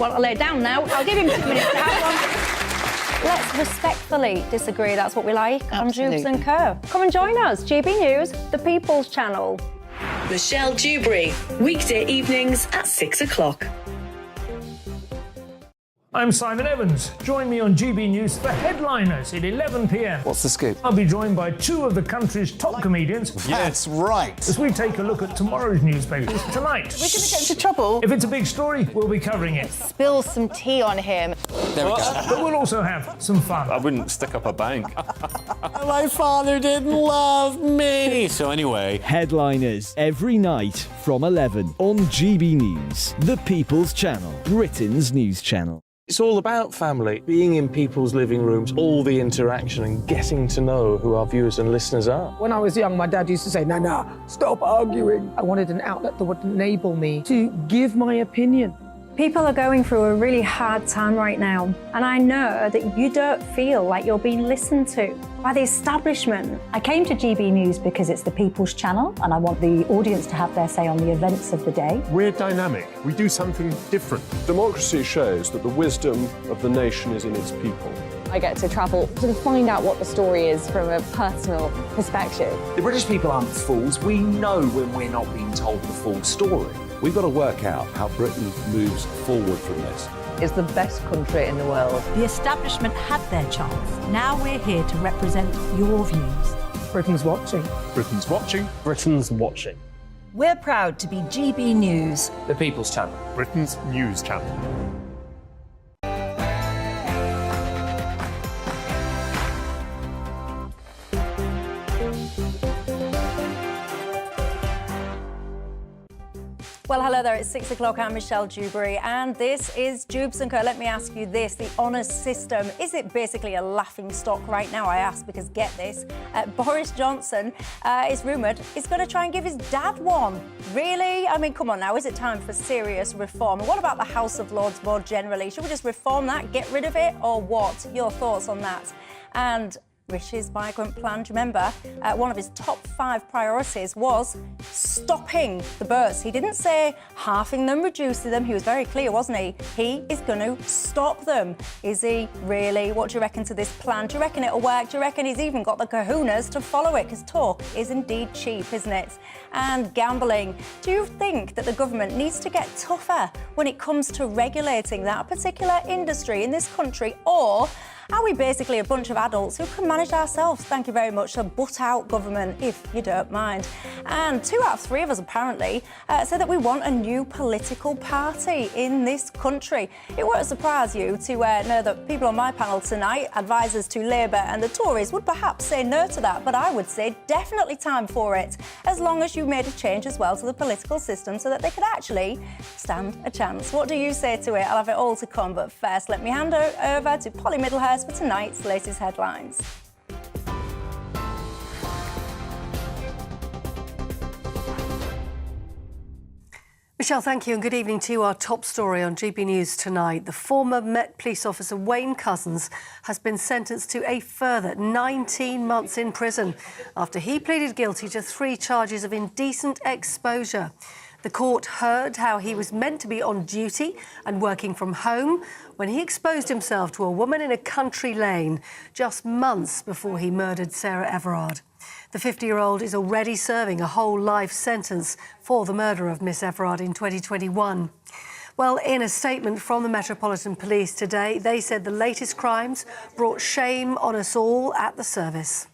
Well, I'll lay down now. I'll give him 2 minutes to have one. Let's respectfully disagree. That's what we like on Dewbs and Co. Come and join us. GB News, the People's Channel. Michelle Dewberry, weekday evenings at 6 o'clock. I'm Simon Evans. Join me on GB News for Headliners at 11 p.m. What's the scoop? I'll be joined by two of the country's top comedians. That's right. As we take a look at tomorrow's newspapers tonight. We're going to get into trouble. If it's a big story, we'll be covering it. Spill some tea on him. There we go. But we'll also have some fun. I wouldn't stick up a bank. My father didn't love me. So anyway... Headliners every night from 11 on GB News, the People's Channel, Britain's news channel. It's all about family, being in people's living rooms, all the interaction and getting to know who our viewers and listeners are. When I was young, my dad used to say, no, stop arguing. I wanted an outlet that would enable me to give my opinion. People are going through a really hard time right now, and I know that you don't feel like you're being listened to by the establishment. I came to GB News because it's the People's Channel, and I want the audience to have their say on the events of the day. We're dynamic. We do something different. Democracy shows that the wisdom of the nation is in its people. I get to travel to find out what the story is from a personal perspective. The British people aren't fools. We know when we're not being told the full story. We've got to work out how Britain moves forward from this. It's the best country in the world. The establishment had their chance. Now we're here to represent your views. Britain's watching. Britain's watching. Britain's watching. We're proud to be GB News, The People's Channel. Britain's news channel. Well, hello there, it's 6 o'clock, I'm Michelle Dewberry, and this is Dewbs & Co. Let me ask you this, the honours system, is it basically a laughing stock right now, I ask, because get this, Boris Johnson is rumoured is going to try and give his dad one. Really? I mean, come on now, is it time for serious reform? And what about the House of Lords more generally? Should we just reform that, get rid of it, or what? Your thoughts on that? And Rishi's migrant plan, do you remember? One of his top 5 priorities was stopping the births. He didn't say halving them, reducing them. He was very clear, wasn't he? He is going to stop them. Is he really? What do you reckon to this plan? Do you reckon it'll work? Do you reckon he's even got the kahunas to follow it? Because talk is indeed cheap, isn't it? And gambling. Do you think that the government needs to get tougher when it comes to regulating that particular industry in this country, or are we basically a bunch of adults who can manage ourselves? Thank you very much. So butt out government, if you don't mind. And 2 out of 3 of us, apparently, say that we want a new political party in this country. It won't surprise you to know that people on my panel tonight, advisors to Labour and the Tories, would perhaps say no to that, but I would say definitely time for it, as long as you made a change as well to the political system so that they could actually stand a chance. What do you say to it? I'll have it all to come, but first let me hand over to Polly Middlehurst for tonight's latest headlines. Michelle, thank you, and good evening to you. Our top story on GB News tonight. The former Met police officer Wayne Couzens has been sentenced to a further 19 months in prison after he pleaded guilty to 3 charges of indecent exposure. The court heard how he was meant to be on duty and working from home when he exposed himself to a woman in a country lane just months before he murdered Sarah Everard. The 50-year-old is already serving a whole life sentence for the murder of Miss Everard in 2021. Well, in a statement from the Metropolitan Police today, they said the latest crimes brought shame on us all at the service.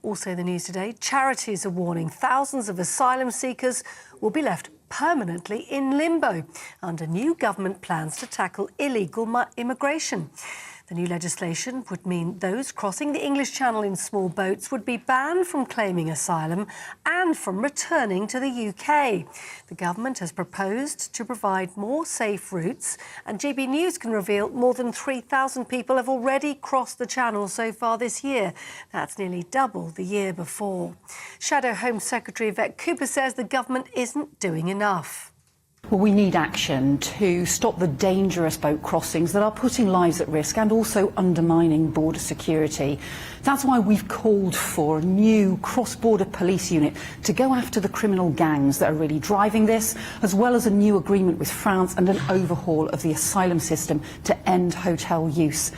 Also in the news today, charities are warning thousands of asylum seekers will be left permanently in limbo under new government plans to tackle illegal immigration. The new legislation would mean those crossing the English Channel in small boats would be banned from claiming asylum and from returning to the UK. The government has proposed to provide more safe routes, and GB News can reveal more than 3,000 people have already crossed the Channel so far this year. That's nearly double the year before. Shadow Home Secretary Yvette Cooper says the government isn't doing enough. Well, we need action to stop the dangerous boat crossings that are putting lives at risk and also undermining border security. That's why we've called for a new cross-border police unit to go after the criminal gangs that are really driving this, as well as a new agreement with France and an overhaul of the asylum system to end hotel use.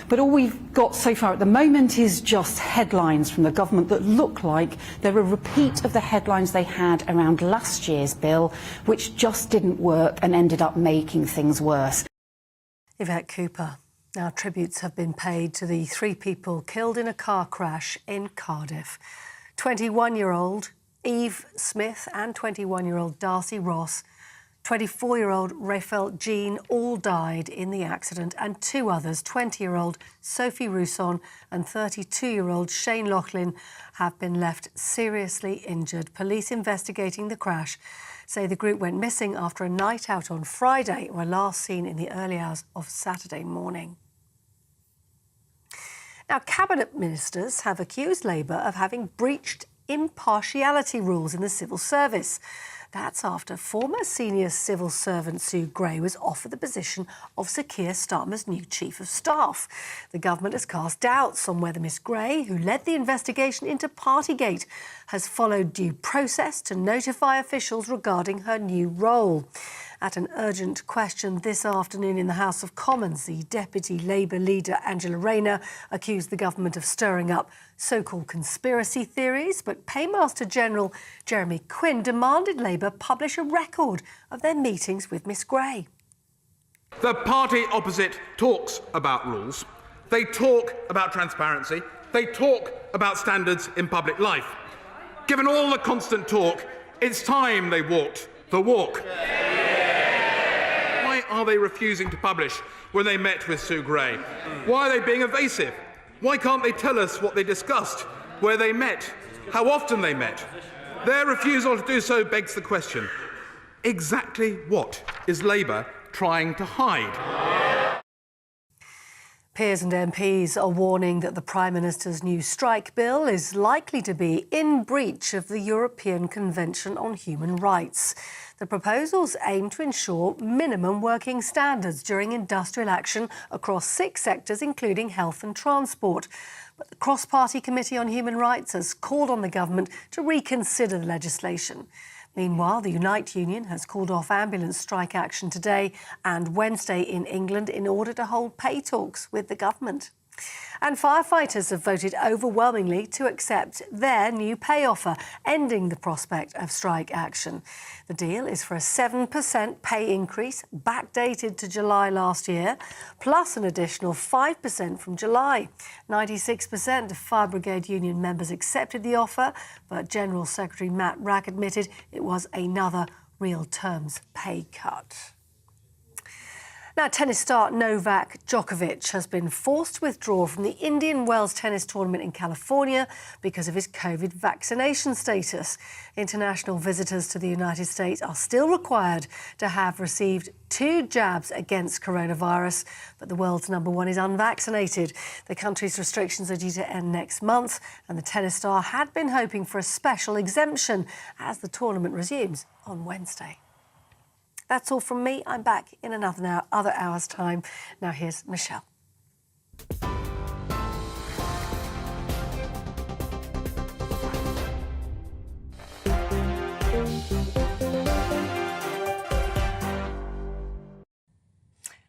But all we've got so far at the moment is just headlines from the government that look like they're a repeat of the headlines they had around last year's bill, which just didn't work and ended up making things worse. Yvette Cooper. Now, tributes have been paid to the 3 people killed in a car crash in Cardiff. 21-year-old Eve Smith and 21-year-old Darcy Ross, 24-year-old Raphael Jean, all died in the accident, and 2 others, 20-year-old Sophie Rousson and 32-year-old Shane Loughlin, have been left seriously injured. Police investigating the crash say the group went missing after a night out on Friday, were last seen in the early hours of Saturday morning. Now, Cabinet ministers have accused Labour of having breached impartiality rules in the civil service. That's after former senior civil servant Sue Gray was offered the position of Sir Keir Starmer's new Chief of Staff. The government has cast doubts on whether Miss Gray, who led the investigation into Partygate, has followed due process to notify officials regarding her new role. At an urgent question this afternoon in the House of Commons, the Deputy Labour leader Angela Rayner accused the government of stirring up so-called conspiracy theories, but Paymaster General Jeremy Quinn demanded Labour publish a record of their meetings with Miss Gray. The party opposite talks about rules, they talk about transparency, they talk about standards in public life. Given all the constant talk, it's time they walked the walk. Why are they refusing to publish when they met with Sue Gray? Why are they being evasive? Why can't they tell us what they discussed, where they met, how often they met? Their refusal to do so begs the question, exactly what is Labour trying to hide? Peers and MPs are warning that the Prime Minister's new strike bill is likely to be in breach of the European Convention on Human Rights. The proposals aim to ensure minimum working standards during industrial action across 6 sectors, including health and transport. But the Cross-Party Committee on Human Rights has called on the government to reconsider the legislation. Meanwhile, the Unite Union has called off ambulance strike action today and Wednesday in England in order to hold pay talks with the government. And firefighters have voted overwhelmingly to accept their new pay offer, ending the prospect of strike action. The deal is for a 7% pay increase, backdated to July last year, plus an additional 5% from July. 96% of Fire Brigade Union members accepted the offer, but General Secretary Matt Rack admitted it was another real terms pay cut. Now, tennis star Novak Djokovic has been forced to withdraw from the Indian Wells tennis tournament in California because of his COVID vaccination status. International visitors to the United States are still required to have received 2 jabs against coronavirus, but the world's #1 is unvaccinated. The country's restrictions are due to end next month, and the tennis star had been hoping for a special exemption as the tournament resumes on Wednesday. That's all from me. I'm back in another hour's time. Now here's Michelle.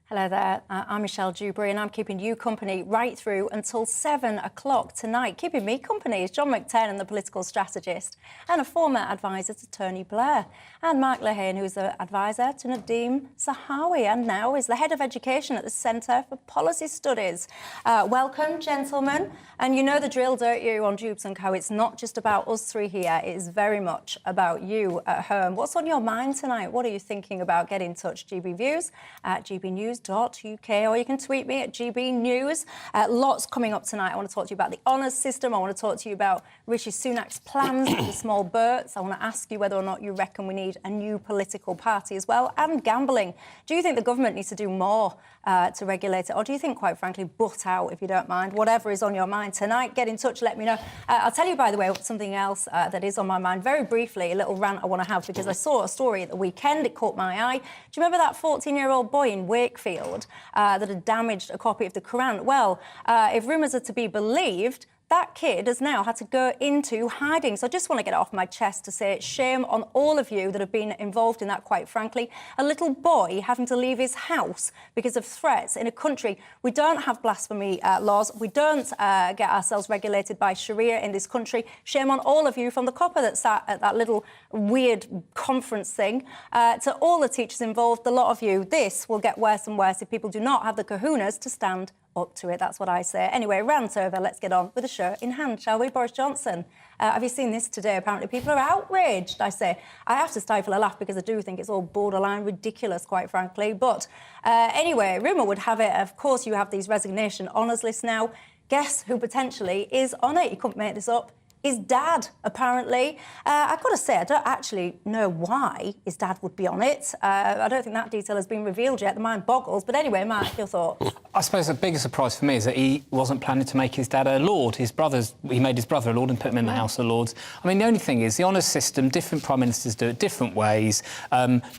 Hello there, I'm Michelle Dewbs and I'm keeping you company right through until 7 o'clock tonight. Keeping me company is John McTernan, the political strategist and a former advisor to Tony Blair, and Mark Lehane, who's the advisor to Nadeem Zahawi and now is the head of education at the Centre for Policy Studies. Welcome, gentlemen. And you know the drill, don't you, on Dewbs & Co. It's not just about us 3 here, it is very much about you at home. What's on your mind tonight? What are you thinking about? Get in touch, GB Views at GBNews. gbnews.uk, or you can tweet me at gbnews. Lots coming up tonight. I want to talk to you about the honours system. I want to talk to you about Rishi Sunak's plans for the small berths. I want to ask you whether or not you reckon we need a new political party as well. And gambling. Do you think the government needs to do more to regulate it? Or do you think, quite frankly, butt out, if you don't mind? Whatever is on your mind tonight, get in touch, let me know. I'll tell you, by the way, something else that is on my mind. Very briefly, a little rant I want to have, because I saw a story at the weekend. It caught my eye. Do you remember that 14-year-old boy in Wakefield that had damaged a copy of the Quran? Well, if rumours are to be believed, that kid has now had to go into hiding. So I just want to get it off my chest to say shame on all of you that have been involved in that, quite frankly. A little boy having to leave his house because of threats in a country. We don't have blasphemy laws. We don't get ourselves regulated by Sharia in this country. Shame on all of you, from the copper that sat at that little weird conference thing to all the teachers involved, the lot of you. This will get worse and worse if people do not have the kahunas to stand up to it. That's what I say. Anyway, rant over. Let's get on with the show in hand, shall we? Boris Johnson. Have you seen this today? Apparently people are outraged. I say, I have to stifle a laugh because I do think it's all borderline ridiculous, quite frankly. But anyway, rumour would have it, of course, you have these resignation honours lists now. Guess who potentially is on it? You couldn't make this up. His dad, apparently. I've got to say, I don't actually know why his dad would be on it. I don't think that detail has been revealed yet. The mind boggles. But anyway, Mark, your thoughts? I suppose the biggest surprise for me is that he wasn't planning to make his dad a lord. He made his brother a lord and put him in the House of Lords. I mean, the only thing is, the honours system, different prime ministers do it different ways.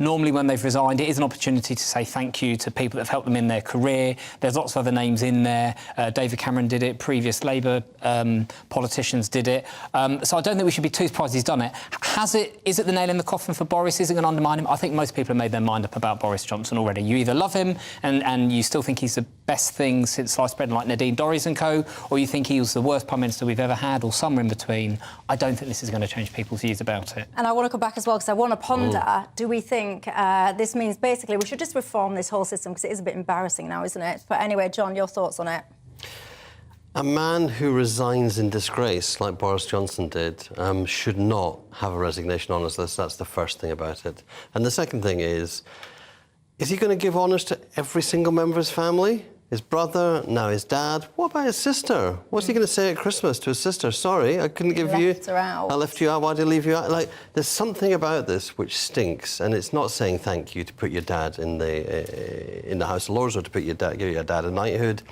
Normally, when they've resigned, it is an opportunity to say thank you to people that have helped them in their career. There's lots of other names in there. David Cameron did it. Previous Labour politicians did it. So I don't think we should be too surprised he's done it. Is it the nail in the coffin for Boris? Is it going to undermine him? I think most people have made their mind up about Boris Johnson already. You either love him and you still think he's the best thing since sliced bread, like Nadine Dorries and co, or you think he was the worst Prime Minister we've ever had, or somewhere in between. I don't think this is going to change people's views about it. And I want to come back as well, because I want to ponder, do we think this means basically we should just reform this whole system, because it is a bit embarrassing now, isn't it? But anyway, John, your thoughts on it? A man who resigns in disgrace, like Boris Johnson did, should not have a resignation honours list. That's the first thing about it. And the second thing is he going to give honours to every single member of his family? His brother, now his dad. What about his sister? What's he going to say at Christmas to his sister? Sorry, I couldn't give you... Left her out. I left you out. Why did I leave you out? Like, there's something about this which stinks, and it's not saying thank you to put your dad in the House of Lords or to give your dad a knighthood.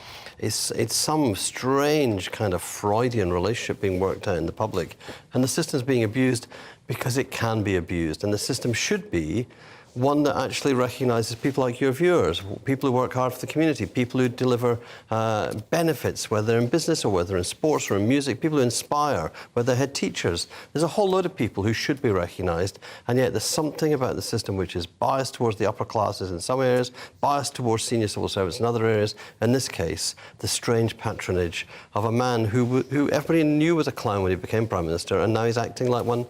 It's some strange kind of Freudian relationship being worked out in the public, and the system's being abused because it can be abused, and the system should be one that actually recognises people like your viewers, people who work hard for the community, people who deliver benefits, whether in business or whether in sports or in music, people who inspire, whether they're head teachers. There's a whole load of people who should be recognised, and yet there's something about the system which is biased towards the upper classes in some areas, biased towards senior civil servants in other areas. In this case, the strange patronage of a man who everybody knew was a clown when he became Prime Minister, and now he's acting like one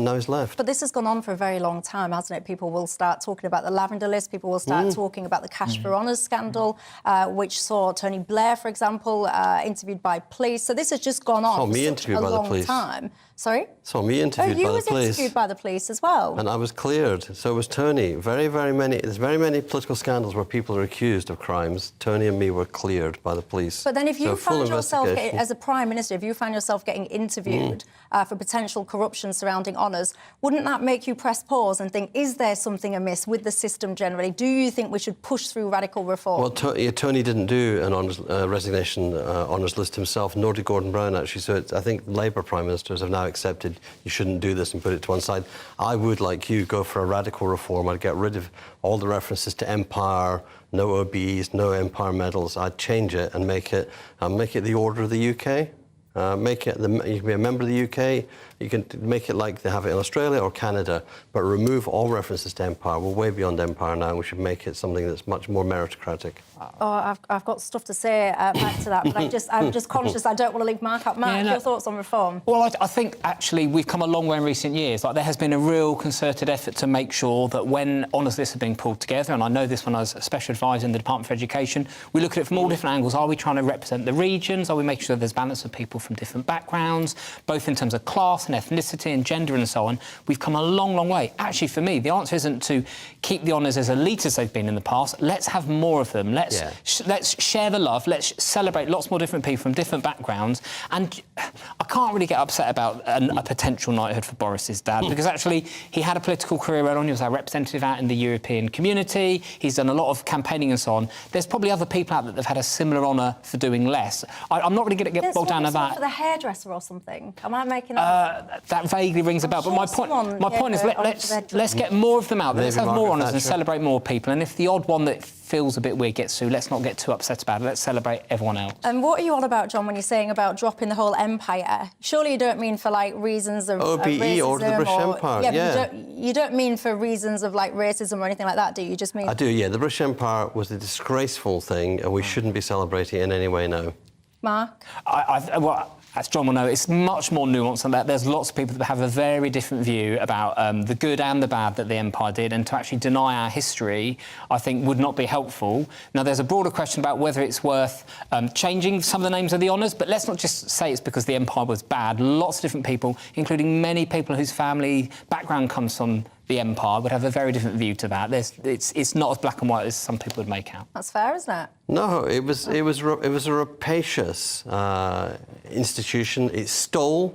now he's left. But this has gone on for a very long time, hasn't it? People will start talking about the lavender list. People will start talking about the cash for honours scandal, which saw Tony Blair, for example, interviewed by police. So this has just gone on for such a long time. Sorry? Saw me interviewed by the police. You was interviewed by the police as well. And I was cleared. So was Tony. There's very many political scandals where people are accused of crimes. Tony and me were cleared by the police. But then if you find yourself, as a Prime Minister, if you find yourself getting interviewed for potential corruption surrounding honours, wouldn't that make you press pause and think, is there something amiss with the system generally? Do you think we should push through radical reform? Well, Tony didn't do an resignation honours list himself, nor did Gordon Brown, actually. So I think Labour Prime Ministers have now accepted you shouldn't do this and put it to one side. I would, like you, go for a radical reform. I'd get rid of all the references to empire, no OBEs, no empire medals. I'd change it and make it the order of the UK. You can be a member of the UK, you can make it like they have it in Australia or Canada, but remove all references to empire. We're way beyond empire now, and we should make it something that's much more meritocratic. Oh, I've got stuff to say back to that, but I'm just conscious I don't want to leave Mark up. Mark, your thoughts on reform? Well, I think, actually, we've come a long way in recent years. Like, there has been a real concerted effort to make sure that when honours lists are being pulled together, and I know this when I was a special advisor in the Department for Education, we look at it from all different angles. Are we trying to represent the regions? Are we making sure there's balance of people from different backgrounds, both in terms of class and ethnicity and gender and so on. We've come a long, long way. Actually, for me, the answer isn't to keep the honours as elite as they've been in the past. Let's have more of them. Let's share the love. Let's celebrate lots more different people from different backgrounds. And I can't really get upset about a potential knighthood for Boris's dad, because actually he had a political career early on. He was our representative out in the European community. He's done a lot of campaigning and so on. There's probably other people out there that have had a similar honour for doing less. I'm not really going to get bogged down in that. For the hairdresser or something? Am I making that? That vaguely rings a bell. But my point is, let's get more of them out there. Let's have more honours and celebrate more people. And if the odd one that feels a bit weird gets through, let's not get too upset about it. Let's celebrate everyone else. And what are you on about, John, when you're saying about dropping the whole empire? Surely you don't mean for, like, reasons of OBE or the British Empire, yeah. But you don't mean for reasons of, like, racism or anything like that, do you? You just mean... I do, yeah. The British Empire was a disgraceful thing, and we shouldn't be celebrating it in any way now. Mark? Well, as John will know, it's much more nuanced than that. There's lots of people that have a very different view about the good and the bad that the Empire did, and to actually deny our history, I think, would not be helpful. Now, there's a broader question about whether it's worth changing some of the names of the honours, but let's not just say it's because the Empire was bad. Lots of different people, including many people whose family background comes from the Empire, would have a very different view to that. It's not as black and white as some people would make out. That's fair, isn't it? No, it was a rapacious institution. It stole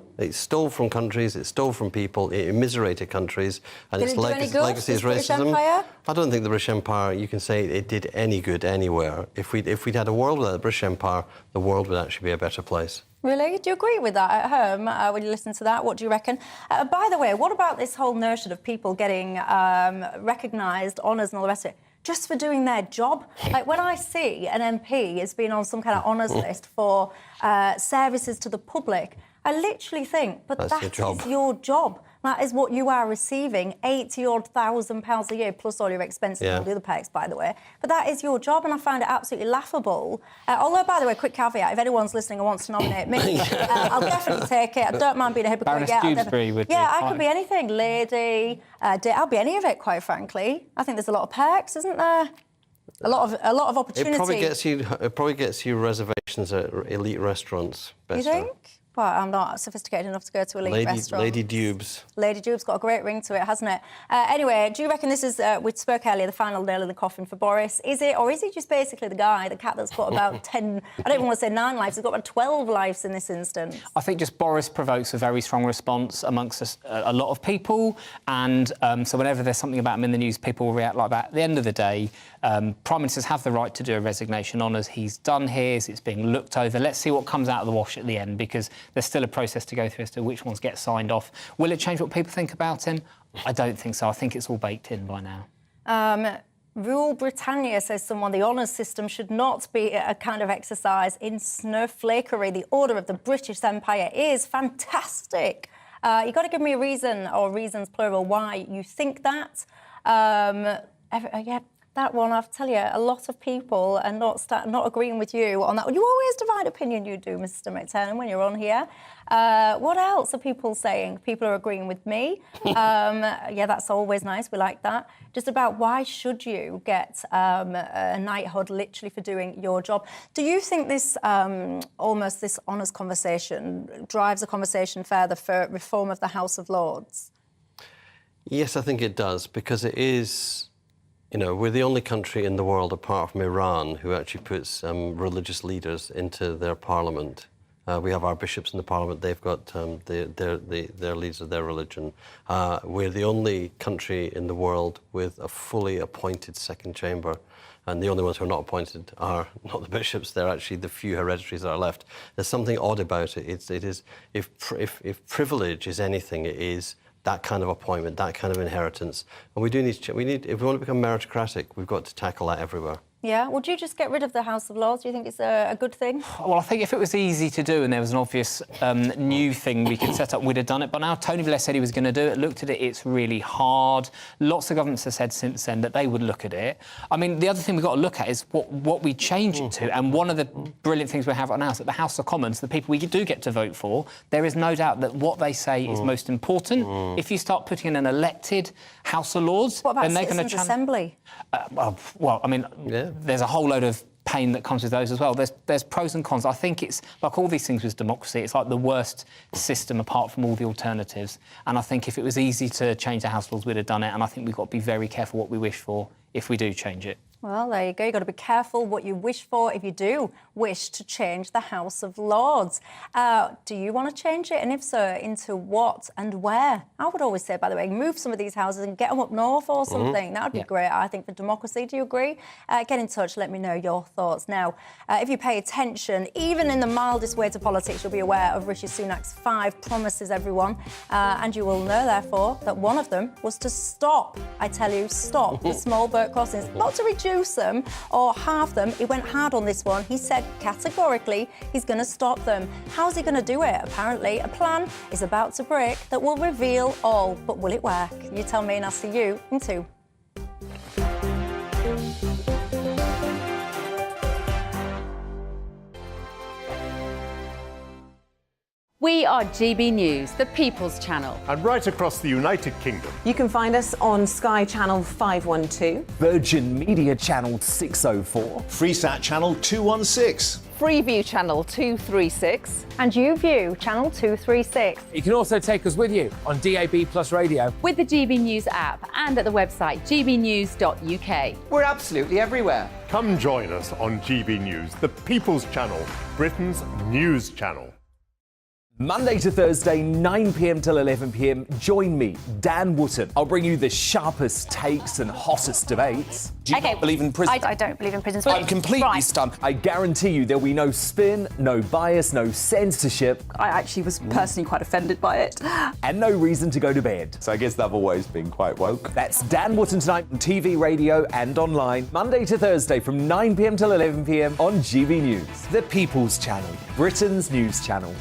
from countries, it stole from people, it immiserated countries, and its legacy is racism. I don't think the British Empire, you can say it did any good anywhere. If we'd had a world without the British Empire, the world would actually be a better place. Really? Do you agree with that at home when you listen to that? What do you reckon? By the way, what about this whole notion of people getting recognised, honours and all the rest of it, just for doing their job? Like, when I see an MP has been on some kind of honours list for services to the public, I literally think, but that is your job. That is what you are receiving, £80,000 a year, plus all your expenses and all the other perks, by the way. But that is your job, and I find it absolutely laughable. Although, by the way, quick caveat, if anyone's listening and wants to nominate me, I'll definitely take it. I don't mind being a hypocrite. Baroness Dewbs would be I could be anything. Lady, I'll be any of it, quite frankly. I think there's a lot of perks, isn't there? A lot of opportunity. It probably gets you reservations at elite restaurants. You think? Well, I'm not sophisticated enough to go to elite restaurants. Lady Dewbs. Lady Dewbs got a great ring to it, hasn't it? Anyway, do you reckon this is, we spoke earlier, the final nail in the coffin for Boris? Is it, or is he just basically the cat that's got about 10, I don't even want to say 9 lives, he's got about 12 lives in this instance? I think just Boris provokes a very strong response amongst a lot of people, and so whenever there's something about him in the news, people will react like that. At the end of the day, Prime Ministers have the right to do a resignation honours. He's done his, it's being looked over. Let's see what comes out of the wash at the end, because there's still a process to go through as to which ones get signed off. Will it change what people think about him? I don't think so. I think it's all baked in by now. Rule Britannia, says someone, the honours system should not be a kind of exercise in snowflakery. The order of the British Empire is fantastic. You've got to give me a reason, or reasons plural, why you think that. Yeah, that one, I'll tell you, a lot of people are not agreeing with you on that one. You always divide opinion, you do, Mr McTernan, when you're on here. What else are people saying? People are agreeing with me. Yeah, that's always nice. We like that. Just about why should you get a knighthood literally for doing your job? Do you think this, almost this honours conversation drives a conversation further for reform of the House of Lords? Yes, I think it does, because it is... You know, we're the only country in the world, apart from Iran, who actually puts religious leaders into their parliament. We have our bishops in the parliament. They've got their leaders of their religion. We're the only country in the world with a fully appointed second chamber. And the only ones who are not appointed are not the bishops. They're actually the few hereditaries that are left. There's something odd about it. It is, if privilege is anything, it is that kind of appointment, that kind of inheritance. And we need, if we want to become meritocratic, we've got to tackle that everywhere. Yeah, would you just get rid of the House of Lords? Do you think it's a good thing? Well, I think if it was easy to do and there was an obvious new thing we could set up, we'd have done it. But now Tony Blair said he was going to do it, looked at it, it's really hard. Lots of governments have said since then that they would look at it. I mean, the other thing we've got to look at is what we change it to. And one of the brilliant things we have right now is that the House of Commons, the people we do get to vote for, there is no doubt that what they say is most important. If you start putting in an elected House of Lords... What about Citizens' Assembly? Well, I mean... Yeah. There's a whole load of pain that comes with those as well. There's pros and cons. I think it's like all these things with democracy, it's like the worst system apart from all the alternatives. And I think if it was easy to change the House of Lords, we'd have done it. And I think we've got to be very careful what we wish for if we do change it. Well, there you go. You've got to be careful what you wish for if you do wish to change the House of Lords. Do you want to change it? And if so, into what and where? I would always say, by the way, move some of these houses and get them up north or something. That would be great, I think, for democracy. Do you agree? Get in touch. Let me know your thoughts. Now, if you pay attention, even in the mildest way to politics, you'll be aware of Rishi Sunak's 5 promises, everyone. And you will know, therefore, that one of them was to stop, I tell you, stop the small boat crossings. Not to reduce them or halve them. He went hard on this one. He said categorically he's going to stop them. How's he going to do it? Apparently, a plan is about to break that will reveal all. But will it work? You tell me, and I'll see you in 2. We are GB News, the People's Channel. And right across the United Kingdom. You can find us on Sky Channel 512, Virgin Media Channel 604, Freesat Channel 216, Freeview Channel 236, and YouView Channel 236. You can also take us with you on DAB+ radio, with the GB News app and at the website gbnews.uk. We're absolutely everywhere. Come join us on GB News, the People's Channel, Britain's news channel. Monday to Thursday, 9 p.m. till 11 p.m. Join me, Dan Wootton. I'll bring you the sharpest takes and hottest debates. Do you not believe in prison? I don't believe in prisons. I'm completely stunned. I guarantee you there'll be no spin, no bias, no censorship. I actually was personally quite offended by it. And no reason to go to bed. So I guess they've always been quite woke. That's Dan Wootton tonight on TV, radio and online. Monday to Thursday from 9 p.m. till 11 p.m. on GB News. The People's Channel, Britain's news channel.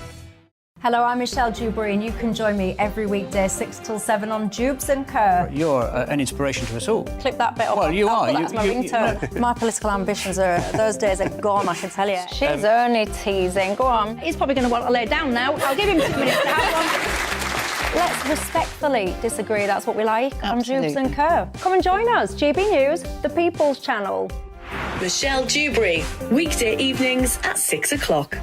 Hello, I'm Michelle Dewbs, and you can join me every weekday 6 till 7 on Dewbs and Co. You're an inspiration to us all. Clip that bit up. Well, you are. That's my ringtone. My political ambitions are, those days are gone, I can tell you. She's only teasing. Go on. He's probably going to want to lay down now. I'll give him 2 minutes to have one. Let's respectfully disagree. That's what we like on Dewbs and Co. Come and join us. GB News, the People's Channel. Michelle Dewbs, weekday evenings at 6 o'clock.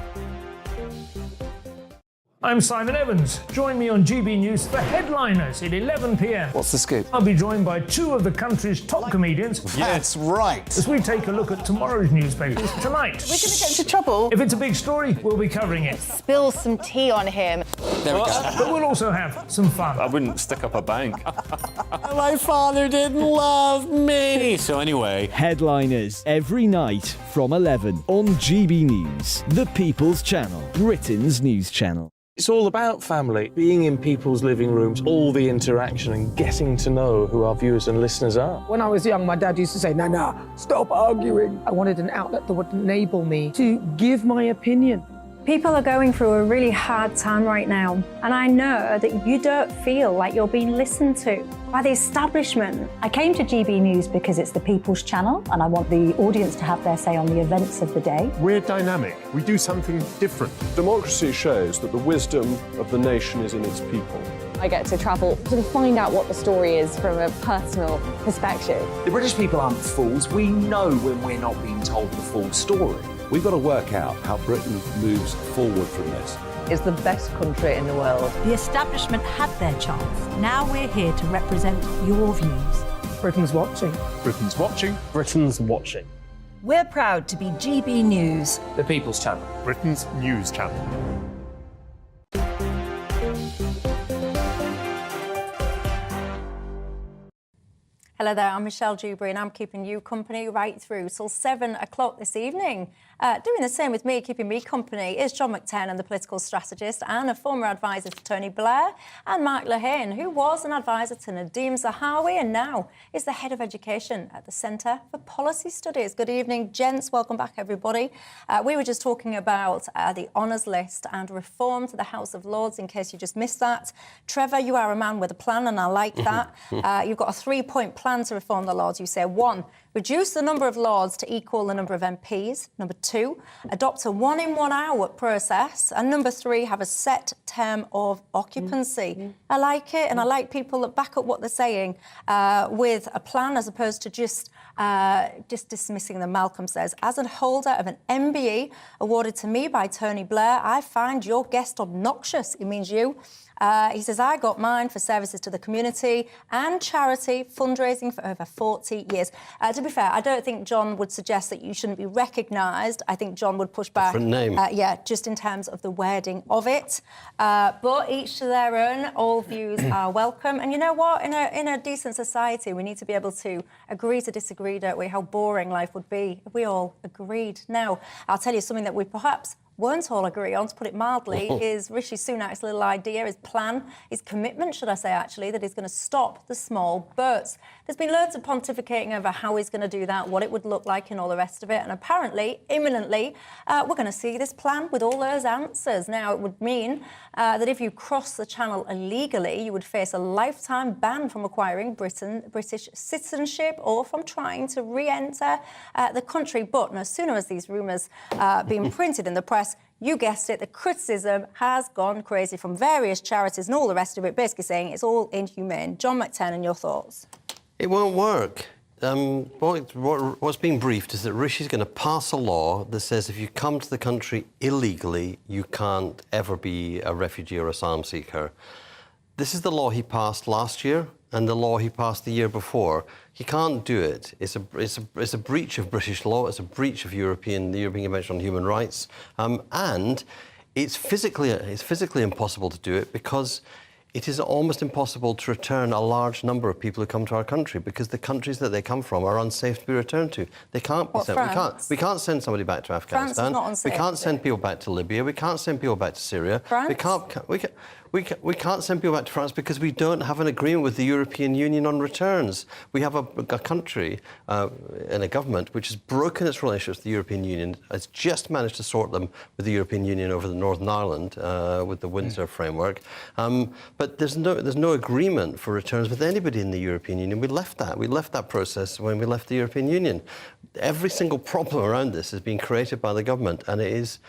I'm Simon Evans. Join me on GB News for Headliners at 11 p.m. What's the scoop? I'll be joined by 2 of the country's top comedians. That's right. As we take a look at tomorrow's newspapers tonight. We're going to get into trouble. If it's a big story, we'll be covering it. Spill some tea on him. There we go. But we'll also have some fun. I wouldn't stick up a bank. My father didn't love me. So anyway. Headliners every night from 11 on GB News, the People's Channel, Britain's news channel. It's all about family, being in people's living rooms, all the interaction and getting to know who our viewers and listeners are. When I was young, my dad used to say, "Nah, stop arguing." I wanted an outlet that would enable me to give my opinion. People are going through a really hard time right now, and I know that you don't feel like you're being listened to by the establishment. I came to GB News because it's the People's Channel, and I want the audience to have their say on the events of the day. We're dynamic. We do something different. Democracy shows that the wisdom of the nation is in its people. I get to travel to find out what the story is from a personal perspective. The British people aren't fools. We know when we're not being told the full story. We've got to work out how Britain moves forward from this. It's the best country in the world. The establishment had their chance. Now we're here to represent your views. Britain's watching. Britain's watching. Britain's watching. We're proud to be GB News, the People's Channel, Britain's news channel. Hello there, I'm Michelle Dewbs, and I'm keeping you company right through till 7 o'clock this evening. Doing the same with me, keeping me company, is John McTernan, the political strategist and a former advisor to Tony Blair, and Mark Lehane, who was an advisor to Nadeem Zahawi and now is the head of education at the Centre for Policy Studies. Good evening, gents. Welcome back, everybody. We were just talking about the honours list and reform to the House of Lords, in case you just missed that. Trevor, you are a man with a plan, and I like that. You've got a 3-point plan to reform the Lords. You say 1, reduce the number of Lords to equal the number of MPs. Number 2, adopt a 1-in, 1-out process. And number 3, have a set term of occupancy. I like it, and I like people that back up what they're saying with a plan as opposed to just Just dismissing them, Malcolm says, as a holder of an MBE awarded to me by Tony Blair, I find your guest obnoxious. It means you. He says, I got mine for services to the community and charity, fundraising for over 40 years. To be fair, I don't think John would suggest that you shouldn't be recognised. I think John would push back. Different name. Yeah, just in terms of the wording of it. But each to their own. All views are welcome. And you know what? In a decent society, we need to be able to agree to disagree, don't we? How boring life would be if we all agreed. Now, I'll tell you something that we perhaps won't all agree on, to put it mildly, is Rishi Sunak's little idea, his plan, his commitment, should I say, actually, that he's going to stop the small boats. There's been loads of pontificating over how he's going to do that, what it would look like and all the rest of it. And apparently, imminently, we're going to see this plan with all those answers. Now, it would mean that if you cross the channel illegally, you would face a lifetime ban from acquiring British citizenship or from trying to re-enter the country. But no sooner as these rumours being printed in the press, you guessed it, the criticism has gone crazy from various charities and all the rest of it, basically saying it's all inhumane. John McTernan, your thoughts? It won't work. What's being briefed is that Rishi's going to pass a law that says if you come to the country illegally, you can't ever be a refugee or asylum seeker. This is the law he passed last year and the law he passed the year before. He can't do it. It's a breach of British law. It's a breach of the European Convention on Human Rights, and it's physically impossible to do it because it is almost impossible to return a large number of people who come to our country because the countries that they come from are unsafe to be returned to. They can't be sent. We can't send somebody back to Afghanistan. France is not unsafe, we can't send people back to Libya. We can't send people back to Syria. France? We can't send people back to France because we don't have an agreement with the European Union on returns. We have a country and a government which has broken its relationships with the European Union, has just managed to sort them with the European Union over the Northern Ireland with the Windsor framework. But there's no agreement for returns with anybody in the European Union. We left that process when we left the European Union. Every single problem around this is being created by the government, and it is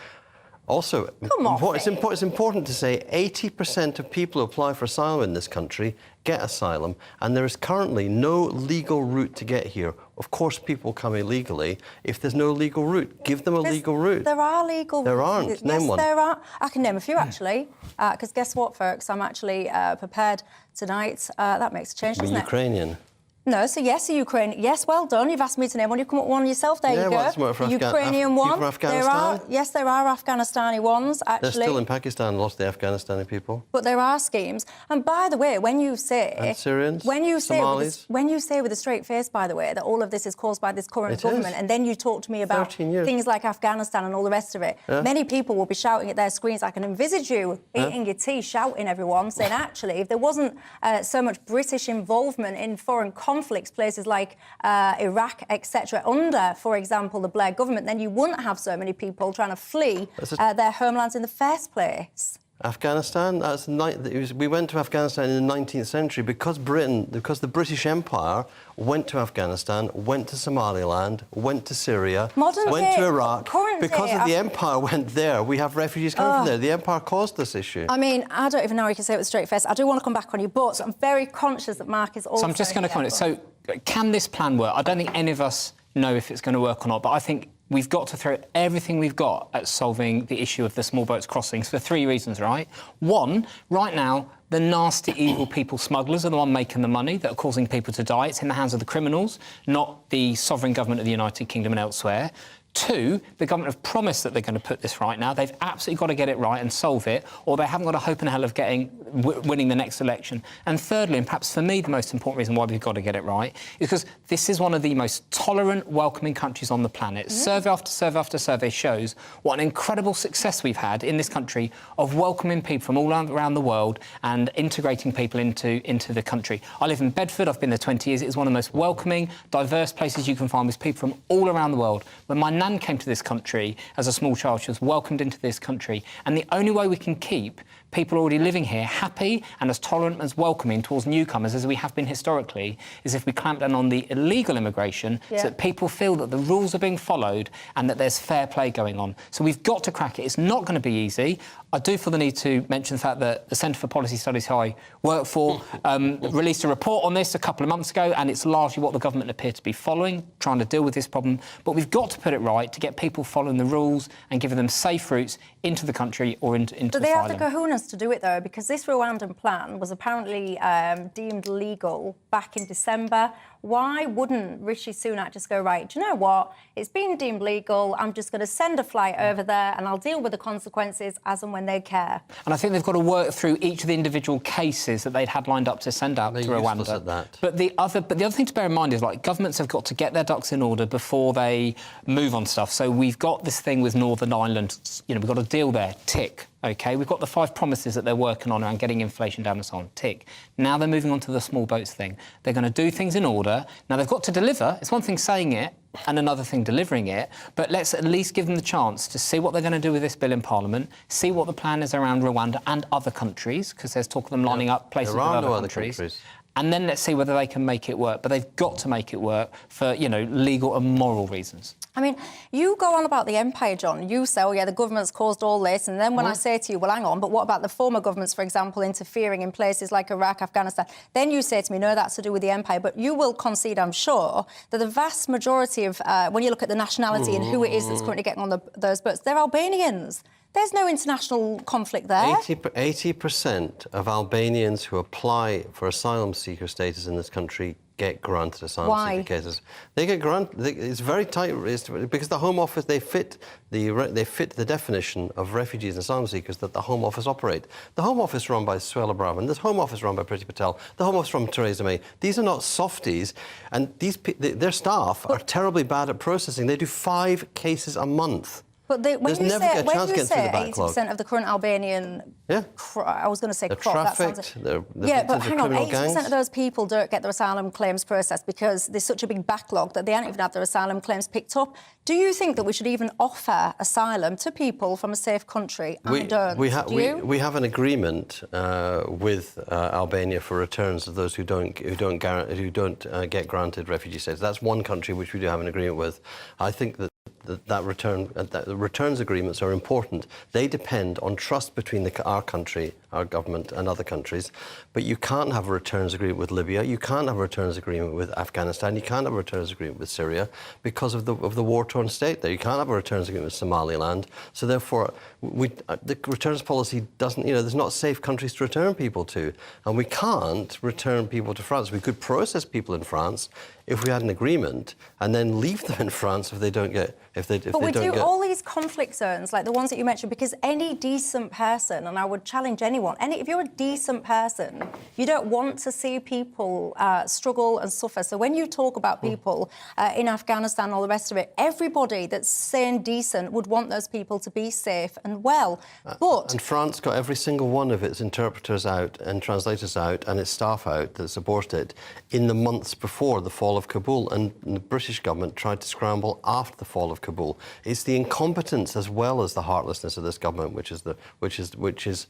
also it's important to say 80% of people who apply for asylum in this country get asylum, and there is currently no legal route to get here. Of course, people come illegally. If there's no legal route, give them a legal route. There are legal routes. There aren't. Name one. Yes, there are. I can name a few, actually, because guess what, folks? I'm actually prepared tonight. That makes a change, doesn't it? Ukrainian. No, so yes, a Ukrainian. Yes, well done. You've asked me to name one. You've come up with one yourself. There you go. Well, Ukrainian one. People from Afghanistan? There are Afghanistani ones, actually. They're still in Pakistan, lost the Afghanistani people. But there are schemes. And by the way, when you say... And Syrians? Somalis? When you say with a straight face, by the way, that all of this is caused by this current government, and then you talk to me about things like Afghanistan and all the rest of it, many people will be shouting at their screens. I can envisage you eating your tea, shouting everyone, saying, actually, if there wasn't so much British involvement in foreign conflicts, places like Iraq, etc., under, for example, the Blair government, then you wouldn't have so many people trying to flee their homelands in the first place. Afghanistan, we went to Afghanistan in the 19th century because the British Empire went to Afghanistan, went to Somaliland, went to Syria, went to Iraq. Because the Empire went there, we have refugees coming from there. The Empire caused this issue. I mean, I don't even know how you can say it with a straight face. I do want to come back on you, but I'm very conscious that Mark is also... So I'm just going to comment. So can this plan work? I don't think any of us know if it's going to work or not, but I think we've got to throw everything we've got at solving the issue of the small boats crossings for three reasons, right? One, right now, the nasty, evil people smugglers are the one making the money that are causing people to die. It's in the hands of the criminals, not the sovereign government of the United Kingdom and elsewhere. Two, the government have promised that they're going to put this right now. They've absolutely got to get it right and solve it, or they haven't got a hope in hell of winning the next election. And thirdly, and perhaps for me the most important reason why we've got to get it right, is because this is one of the most tolerant, welcoming countries on the planet. Survey after survey after survey shows what an incredible success we've had in this country of welcoming people from all around the world and integrating people into the country. I live in Bedford. I've been there 20 years. It is one of the most welcoming, diverse places you can find with people from all around the world. When my nan came to this country as a small child, she was welcomed into this country, and the only way we can keep people already living here happy and as tolerant and as welcoming towards newcomers as we have been historically is if we clamp down on the illegal immigration so that people feel that the rules are being followed and that there's fair play going on. So we've got to crack it. It's not going to be easy. I do feel the need to mention the fact that the Centre for Policy Studies, who I work for, released a report on this a couple of months ago, and it's largely what the government appear to be following, trying to deal with this problem. But we've got to put it right to get people following the rules and giving them safe routes into the country or into But they asylum. have the kahunas to do it, though, because this Rwandan plan was apparently deemed legal back in December. Why wouldn't Rishi Sunak just go, right, do you know what? It's been deemed legal. I'm just going to send a flight over there and I'll deal with the consequences as and when they care. And I think they've got to work through each of the individual cases that they'd had lined up to send out to Rwanda. At that. But the other thing to bear in mind is, like, governments have got to get their ducks in order before they move on stuff. So we've got this thing with Northern Ireland. You know, we've got a deal there. Tick. OK, we've got the 5 promises that they're working on around getting inflation down and so on. Tick. Now they're moving on to the small boats thing. They're going to do things in order. Now, they've got to deliver. It's one thing saying it and another thing delivering it, but let's at least give them the chance to see what they're going to do with this bill in Parliament, see what the plan is around Rwanda and other countries, because there's talk of them lining up places with other countries. And then let's see whether they can make it work. But they've got to make it work for, you know, legal and moral reasons. I mean, you go on about the empire, John. You say, oh, yeah, the government's caused all this. And then when I say to you, well, hang on, but what about the former governments, for example, interfering in places like Iraq, Afghanistan? Then you say to me, no, that's to do with the empire. But you will concede, I'm sure, that the vast majority of, when you look at the nationality and who it is that's currently getting on those boats, they're Albanians. There's no international conflict there. 80% of Albanians who apply for asylum seeker status in this country get granted asylum seeker cases. They get granted. It's very tight. Because the Home Office, they fit the definition of refugees and asylum seekers that the Home Office operate. The Home Office run by Suella Braverman. The Home Office run by Priti Patel. The Home Office run by Theresa May. These are not softies, and their staff are terribly bad at processing. They do 5 cases a month. But when you say 80% of the current Albanian, I was going to say crop. Trafficked, they're but hang on, 80% gangs. of those people don't get their asylum claims processed because there's such a big backlog that they don't even have their asylum claims picked up. Do you think that we should even offer asylum to people from a safe country? I don't. We have an agreement with Albania for returns of those who don't get granted refugee status. That's one country which we do have an agreement with. I think that the returns agreements are important. They depend on trust between our country, our government, and other countries. But you can't have a returns agreement with Libya. You can't have a returns agreement with Afghanistan. You can't have a returns agreement with Syria because of the war-torn state there. You can't have a returns agreement with Somaliland. So therefore, the returns policy doesn't. You know, there's not safe countries to return people to, and we can't return people to France. We could process people in France if we had an agreement, and then leave them in France if they don't get. But we do all these conflict zones, like the ones that you mentioned, because any decent person, and I would challenge anyone, if you're a decent person, you don't want to see people struggle and suffer. So when you talk about people in Afghanistan and all the rest of it, everybody that's sane, decent would want those people to be safe and well. And France got every single one of its interpreters out and translators out and its staff out that support it in the months before the fall of Kabul, and the British government tried to scramble after the fall of Kabul. It's the incompetence as well as the heartlessness of this government which is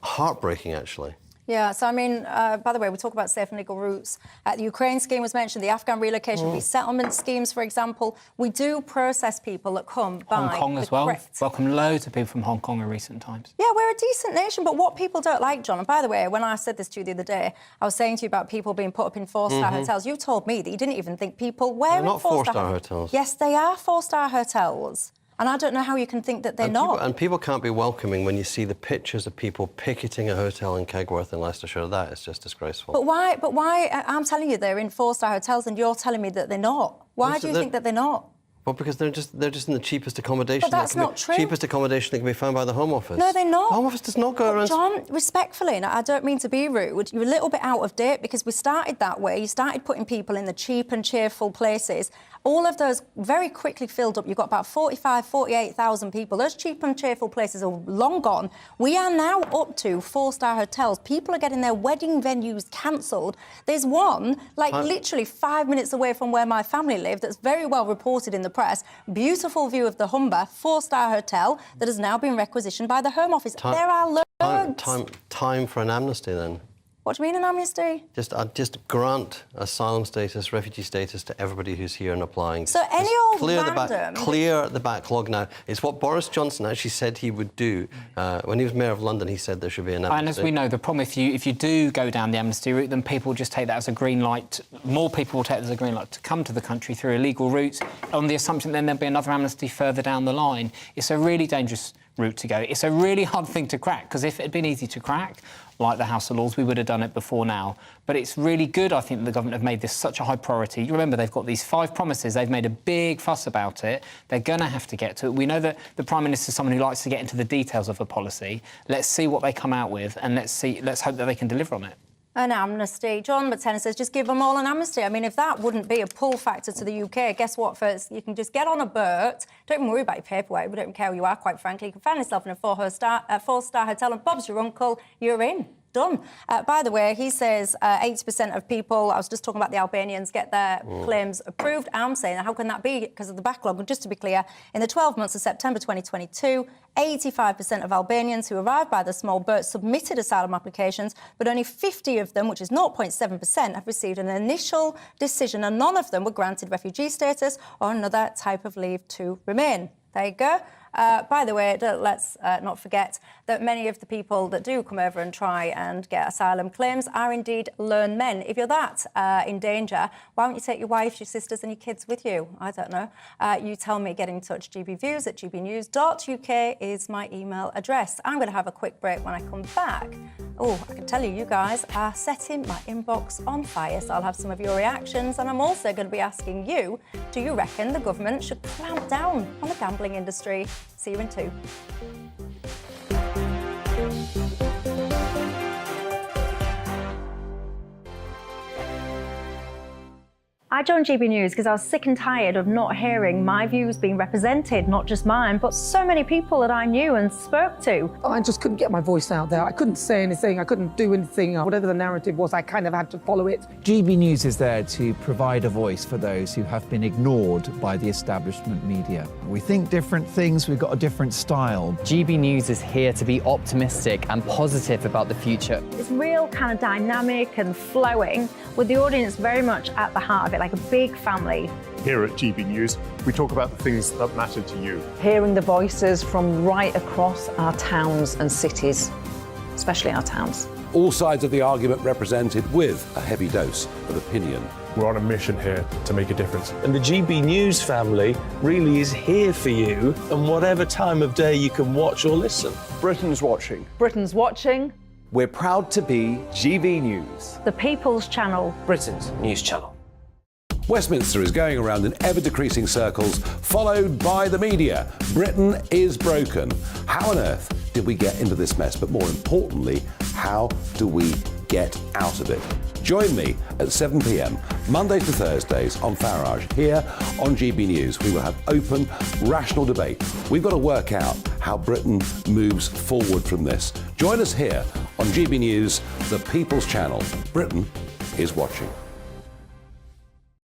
heartbreaking, actually. Yeah, so I mean, by the way, we talk about safe and legal routes. The Ukraine scheme was mentioned, the Afghan relocation resettlement schemes, for example. We do process people that come by Hong Kong as well. Welcome loads of people from Hong Kong in recent times. Yeah, we're a decent nation, but what people don't like, John, and by the way, when I said this to you the other day, I was saying to you about people being put up in 4-star hotels. You told me that you didn't even think people were in 4-star hotels. Yes, they are 4-star hotels. And I don't know how you can think that they're not. People can't be welcoming when you see the pictures of people picketing a hotel in Kegworth in Leicestershire. That is just disgraceful. But why? I'm telling you they're in 4-star hotels and you're telling me that they're not. Why do you think that they're not? Well, because they're just in the cheapest accommodation. But that's not true. Cheapest accommodation that can be found by the Home Office. No, they're not. The Home Office does not go around. John, respectfully, and I don't mean to be rude, you're a little bit out of date because we started that way. You started putting people in the cheap and cheerful places. All of those very quickly filled up. You've got about 45, 48,000 people. Those cheap and cheerful places are long gone. We are now up to 4-star hotels. People are getting their wedding venues cancelled. There's one, literally 5 minutes away from where my family live, that's very well reported in the press. Beautiful view of the Humber, 4-star hotel that has now been requisitioned by the Home Office. There are loads. Time for an amnesty, then. What do you mean an amnesty? Just grant asylum status, refugee status to everybody who's here and applying. So any old random... Clear the backlog now. It's what Boris Johnson actually said he would do. When he was Mayor of London, he said there should be an amnesty. And as we know, the problem, if you do go down the amnesty route, then people just take that as a green light. More people will take that as a green light to come to the country through illegal routes, on the assumption then there'll be another amnesty further down the line. It's a really dangerous route to go. It's a really hard thing to crack, because if it had been easy to crack, like the House of Lords, we would have done it before now. But it's really good, I think, that the government have made this such a high priority. You remember, they've got these 5 promises. They've made a big fuss about it. They're going to have to get to it. We know that the Prime Minister is someone who likes to get into the details of a policy. Let's see what they come out with, and let's hope that they can deliver on it. An amnesty. John McTenna says just give them all an amnesty. I mean, if that wouldn't be a pull factor to the UK, guess what? First, you can just get on a boat. Don't even worry about your paperwork. We don't care who you are, quite frankly. You can find yourself in a four-star hotel and Bob's your uncle. You're in. Done. By the way, he says 80% of people, I was just talking about the Albanians, get their claims approved. I'm saying, how can that be? Because of the backlog. And just to be clear, in the 12 months of September 2022, 85% of Albanians who arrived by the small boat submitted asylum applications, but only 50 of them, which is 0.7%, have received an initial decision, and none of them were granted refugee status or another type of leave to remain. There you go. By the way, let's not forget that many of the people that do come over and try and get asylum claims are indeed lone men. If you're that in danger, why don't you take your wife, your sisters and your kids with you? I don't know. You tell me, get in touch. gbviews@gbnews.uk is my email address. I'm going to have a quick break. When I come back, I can tell you guys are setting my inbox on fire, so I'll have some of your reactions, and I'm also going to be asking you, do you reckon the government should clamp down on the gambling industry? See you in 2. I joined GB News because I was sick and tired of not hearing my views being represented, not just mine, but so many people that I knew and spoke to. I just couldn't get my voice out there. I couldn't say anything. I couldn't do anything. Whatever the narrative was, I kind of had to follow it. GB News is there to provide a voice for those who have been ignored by the establishment media. We think different things, we've got a different style. GB News is here to be optimistic and positive about the future. It's real kind of dynamic and flowing, with the audience very much at the heart of it, like a big family. Here at GB News, we talk about the things that matter to you. Hearing the voices from right across our towns and cities, especially our towns. All sides of the argument represented with a heavy dose of opinion. We're on a mission here to make a difference. And the GB News family really is here for you, and whatever time of day you can watch or listen. Britain's watching. Britain's watching. We're proud to be GB News. The People's Channel. Britain's news channel. Westminster is going around in ever-decreasing circles, followed by the media. Britain is broken. How on earth did we get into this mess? But more importantly, how do we get out of it? Join me at 7 p.m, Mondays to Thursdays on Farage, here on GB News. We will have open, rational debate. We've got to work out how Britain moves forward from this. Join us here on GB News, the People's Channel. Britain is watching.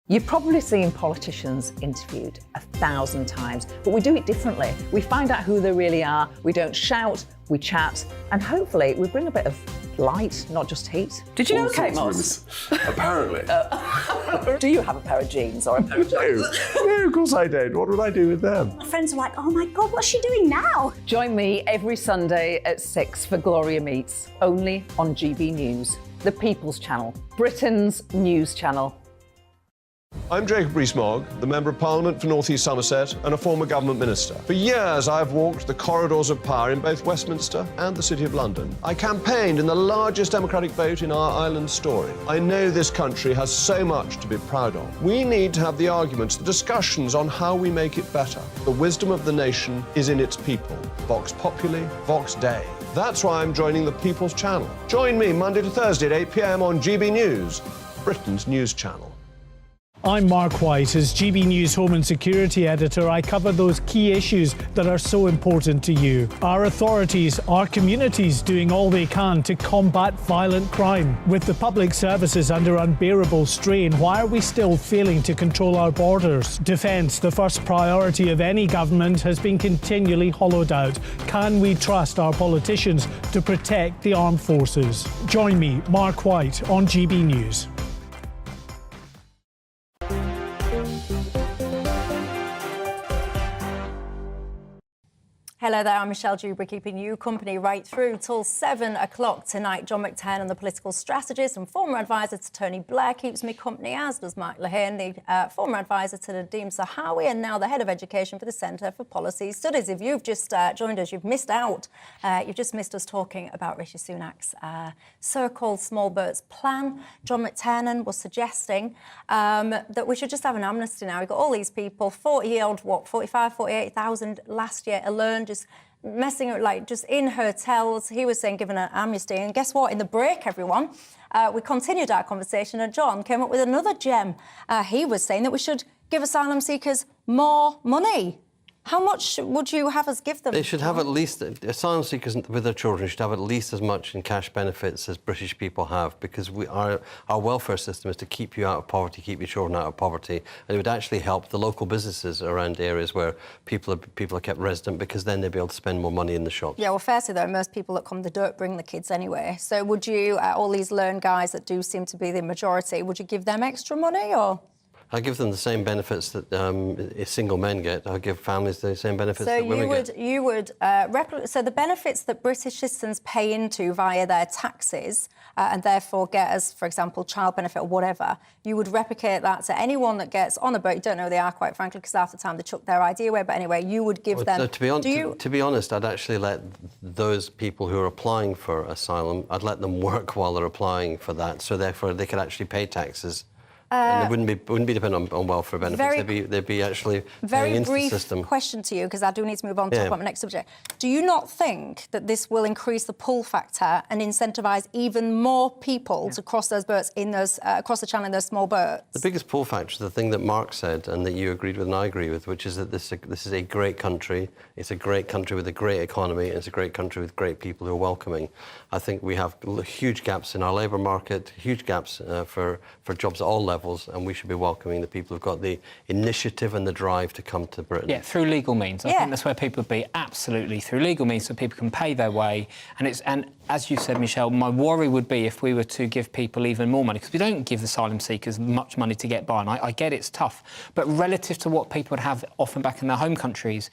You've probably seen politicians interviewed 1,000 times, but we do it differently. We find out who they really are, we don't shout, we chat, and hopefully we bring a bit of light, not just heat. Did you know Kate Moss? Apparently. Do you have a pair of jeans or a pair of jeans? No, of course I don't. What would I do with them? My friends are like, oh my God, what's she doing now? Join me every Sunday at 6 for Gloria Meets, only on GB News, the People's Channel, Britain's news channel. I'm Jacob Rees-Mogg, the Member of Parliament for North East Somerset and a former government minister. For years, I've walked the corridors of power in both Westminster and the City of London. I campaigned in the largest democratic vote in our island story. I know this country has so much to be proud of. We need to have the arguments, the discussions on how we make it better. The wisdom of the nation is in its people. Vox Populi, Vox Dei. That's why I'm joining the People's Channel. Join me Monday to Thursday at 8 p.m. on GB News, Britain's news channel. I'm Mark White. As GB News Home and Security Editor, I cover those key issues that are so important to you. Are authorities, our communities doing all they can to combat violent crime? With the public services under unbearable strain, why are we still failing to control our borders? Defence, the first priority of any government, has been continually hollowed out. Can we trust our politicians to protect the armed forces? Join me, Mark White, on GB News. Hello there, I'm Michelle Dewbs, keeping you company right through till 7 o'clock tonight. John McTernan, the political strategist and former advisor to Tony Blair, keeps me company, as does Mike Lehane, the former advisor to Nadeem Zahawi and now the head of education for the Centre for Policy Studies. If you've just joined us, you've missed out. You've just missed us talking about Rishi Sunak's so-called small boats plan. John McTernan was suggesting that we should just have an amnesty now. We've got all these people, 40-year-old, 48,000 last year alone, just messing up, like just in hotels. He was saying given an amnesty. And guess what? In the break, everyone, we continued our conversation and John came up with another gem. He was saying that we should give asylum seekers more money. How much would you have us give them? They should have at least, asylum seekers with their children should have at least as much in cash benefits as British people have, because our welfare system is to keep you out of poverty, keep your children out of poverty, and it would actually help the local businesses around areas where people are kept resident, because then they'd be able to spend more money in the shops. Yeah, well, firstly, though, most people that come, they don't bring the kids anyway. So would you, all these lone guys that do seem to be the majority, would you give them extra money, or...? I give them the same benefits that single men get. I give families the same benefits that women get. So the benefits that British citizens pay into via their taxes and therefore get as, for example, child benefit or whatever, you would replicate that to anyone that gets on a boat. You don't know who they are, quite frankly, because half the time they chuck their ID away. But anyway, you would give them... To be honest, I'd actually let those people who are applying for asylum, I'd let them work while they're applying for that, so therefore they could actually pay taxes. And it wouldn't be dependent on welfare benefits. They'd be actually paying into the system. Very brief question to you, because I do need to move on to talk about my next subject. Do you not think that this will increase the pull factor and incentivise even more people to cross those boats in those across the channel in those small boats? The biggest pull factor is the thing that Mark said and that you agreed with and I agree with, which is that this is a great country. It's a great country with a great economy, and it's a great country with great people who are welcoming. I think we have huge gaps in our labour market, huge gaps for jobs at all levels. And we should be welcoming the people who've got the initiative and the drive to come to Britain. Yeah, through legal means. I think that's where people would be, absolutely, through legal means, so people can pay their way. And as you said, Michelle, my worry would be if we were to give people even more money, because we don't give asylum seekers much money to get by, and I get it's tough, but relative to what people would have often back in their home countries,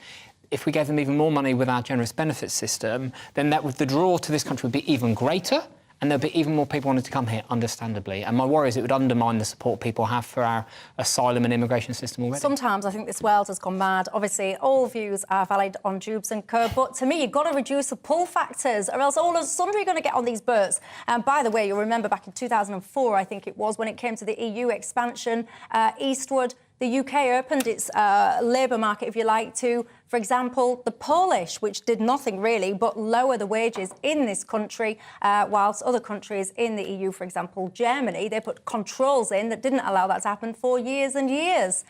if we gave them even more money with our generous benefits system, then the draw to this country would be even greater. And there'll be even more people wanting to come here, understandably. And my worry is it would undermine the support people have for our asylum and immigration system already. Sometimes I think this world has gone mad. Obviously, all views are valid on Dewbs and Co. But to me, you've got to reduce the pull factors, or else all of a sudden you're going to get on these boats. And by the way, you'll remember back in 2004, I think it was, when it came to the EU expansion eastward, the UK opened its labour market, if you like, to, for example, the Polish, which did nothing really but lower the wages in this country, whilst other countries in the EU, for example, Germany, they put controls in that didn't allow that to happen for years and years.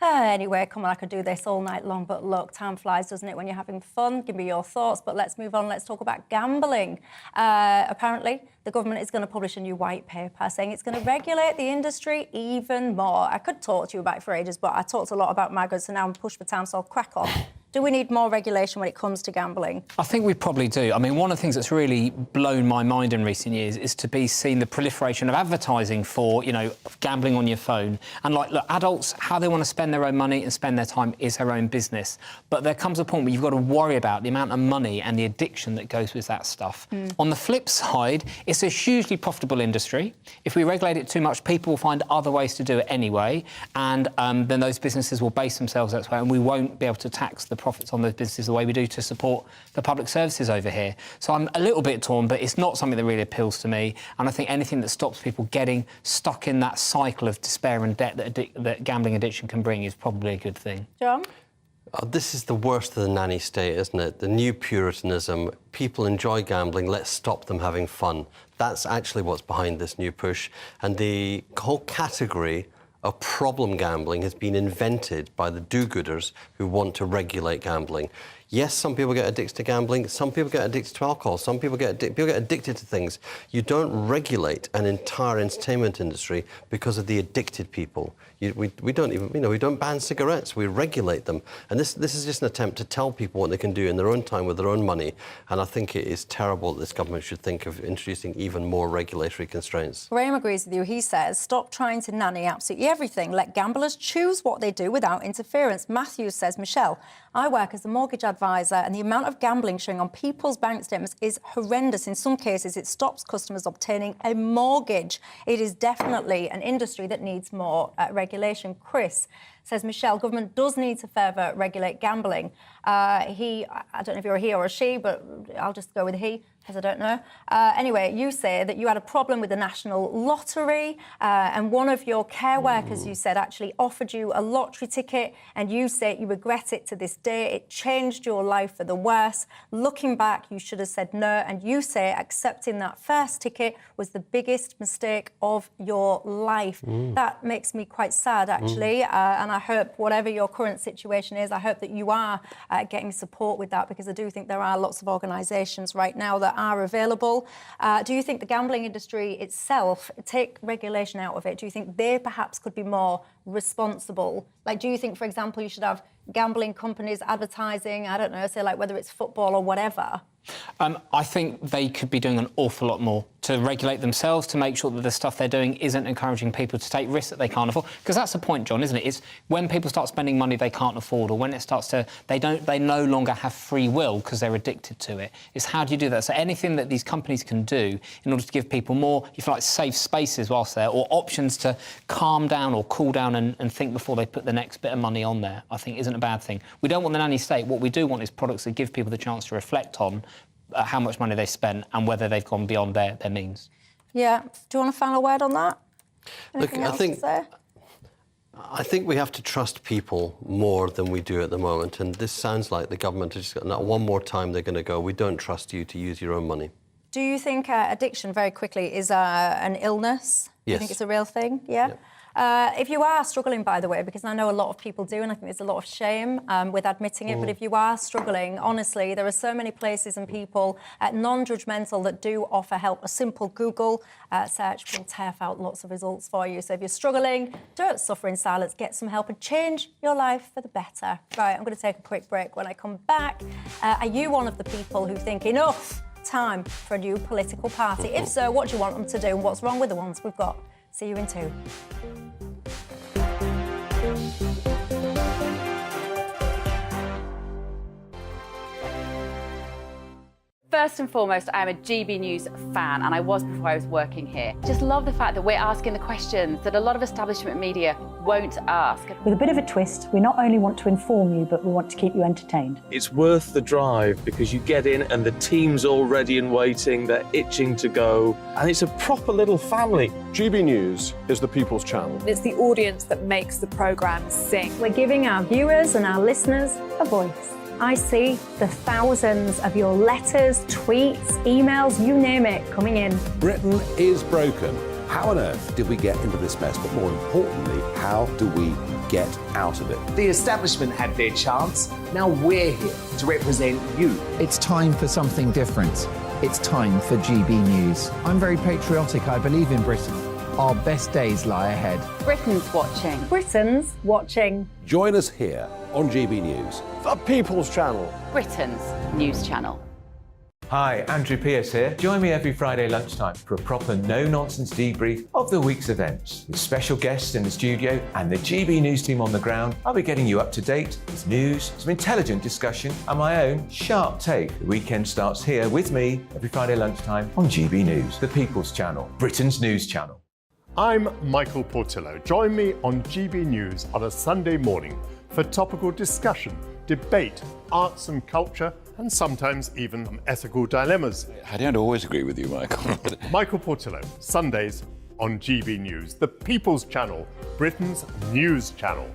Anyway, come on, I could do this all night long, but look, time flies, doesn't it, when you're having fun? Give me your thoughts, but let's move on. Let's talk about gambling. Apparently, the government is going to publish a new white paper saying it's going to regulate the industry even more. I could talk to you about it for ages, but I talked a lot about maggots, so now I'm pushed for time, so I'll crack on. Do we need more regulation when it comes to gambling? I think we probably do. I mean, one of the things that's really blown my mind in recent years is to be seen the proliferation of advertising for, you know, gambling on your phone. And, like, look, adults, how they want to spend their own money and spend their time is their own business. But there comes a point where you've got to worry about the amount of money and the addiction that goes with that stuff. On the flip side, it's a hugely profitable industry. If we regulate it too much, people will find other ways to do it anyway. And then those businesses will base themselves elsewhere, and we won't be able to tax the profits on those businesses the way we do to support the public services over here. So I'm a little bit torn, but it's not something that really appeals to me. And I think anything that stops people getting stuck in that cycle of despair and debt that gambling addiction can bring is probably a good thing. John? Oh, this is the worst of the nanny state, isn't it? The new Puritanism. People enjoy gambling, let's stop them having fun. That's actually what's behind this new push. And the whole category of problem gambling has been invented by the do-gooders who want to regulate gambling. Yes, some people get addicted to gambling. Some people get addicted to alcohol. Some people get addicted to things. You don't regulate an entire entertainment industry because of the addicted people. We don't even, we don't ban cigarettes. We regulate them. And this is just an attempt to tell people what they can do in their own time with their own money. And I think it is terrible that this government should think of introducing even more regulatory constraints. Graham agrees with you. He says, stop trying to nanny absolutely everything. Let gamblers choose what they do without interference. Matthews says, Michelle, I work as a mortgage advisor and the amount of gambling showing on people's bank statements is horrendous. In some cases, it stops customers obtaining a mortgage. It is definitely an industry that needs more regulation. Chris says, Michelle, government does need to further regulate gambling. I don't know if you're a he or a she, but I'll just go with he, because I don't know. Anyway, you say that you had a problem with the National Lottery, and one of your care workers, you said, actually offered you a lottery ticket, and you say you regret it to this day. It changed your life for the worse. Looking back, you should have said no, and you say accepting that first ticket was the biggest mistake of your life. That makes me quite sad, actually, and I hope whatever your current situation is, I hope that you are getting support with that, because I do think there are lots of organisations right now that are available. Do you think the gambling industry itself, take regulation out of it, do you think they perhaps could be more responsible? Like, do you think, for example, you should have gambling companies advertising, I don't know, say like whether it's football or whatever? I think they could be doing an awful lot more to regulate themselves, to make sure that the stuff they're doing isn't encouraging people to take risks that they can't afford. Because that's the point, John, isn't it? It's when people start spending money they can't afford, or when it starts to... They no longer have free will because they're addicted to it. It's how do you do that? So anything that these companies can do in order to give people more, if you like, safe spaces whilst there, or options to calm down or cool down and think before they put the next bit of money on there, I think isn't a bad thing. We don't want the nanny state. What we do want is products that give people the chance to reflect on how much money they spent and whether they've gone beyond their means. Yeah. Do you want a final word on that? Anything else to say? I think we have to trust people more than we do at the moment. And this sounds like the government has just got one more time they're going to go, we don't trust you to use your own money. Do you think addiction, very quickly, is an illness? Yes. Do you think it's a real thing? Yeah. If you are struggling, by the way, because I know a lot of people do, and I think there's a lot of shame with admitting it, but if you are struggling, honestly, there are so many places and people, non-judgmental, that do offer help. A simple Google search will turf out lots of results for you. So if you're struggling, don't suffer in silence, get some help and change your life for the better. Right, I'm going to take a quick break. When I come back, are you one of the people who think enough time for a new political party? If so, what do you want them to do and what's wrong with the ones we've got? See you in 2. First and foremost, I am a GB News fan, and I was before I was working here. Just love the fact that we're asking the questions that a lot of establishment media won't ask. With a bit of a twist, we not only want to inform you, but we want to keep you entertained. It's worth the drive because you get in and the team's all ready and waiting, they're itching to go, and it's a proper little family. GB News is the people's channel. It's the audience that makes the programme sing. We're giving our viewers and our listeners a voice. I see the thousands of your letters, tweets, emails, you name it, coming in. Britain is broken. How on earth did we get into this mess? But more importantly, how do we get out of it? The establishment had their chance. Now we're here to represent you. It's time for something different. It's time for GB News. I'm very patriotic. I believe in Britain. Our best days lie ahead. Britain's watching. Britain's watching. Join us here on GB News. The People's Channel. Britain's news channel. Hi, Andrew Pierce here. Join me every Friday lunchtime for a proper no-nonsense debrief of the week's events. With special guests in the studio and the GB News team on the ground, I'll be getting you up to date with news, some intelligent discussion, and my own sharp take. The weekend starts here with me every Friday lunchtime on GB News, the People's Channel, Britain's news channel. I'm Michael Portillo. Join me on GB News on a Sunday morning for topical discussion, debate, arts and culture, and sometimes even ethical dilemmas. I don't always agree with you, Michael. Michael Portillo, Sundays on GB News, the People's Channel, Britain's news channel.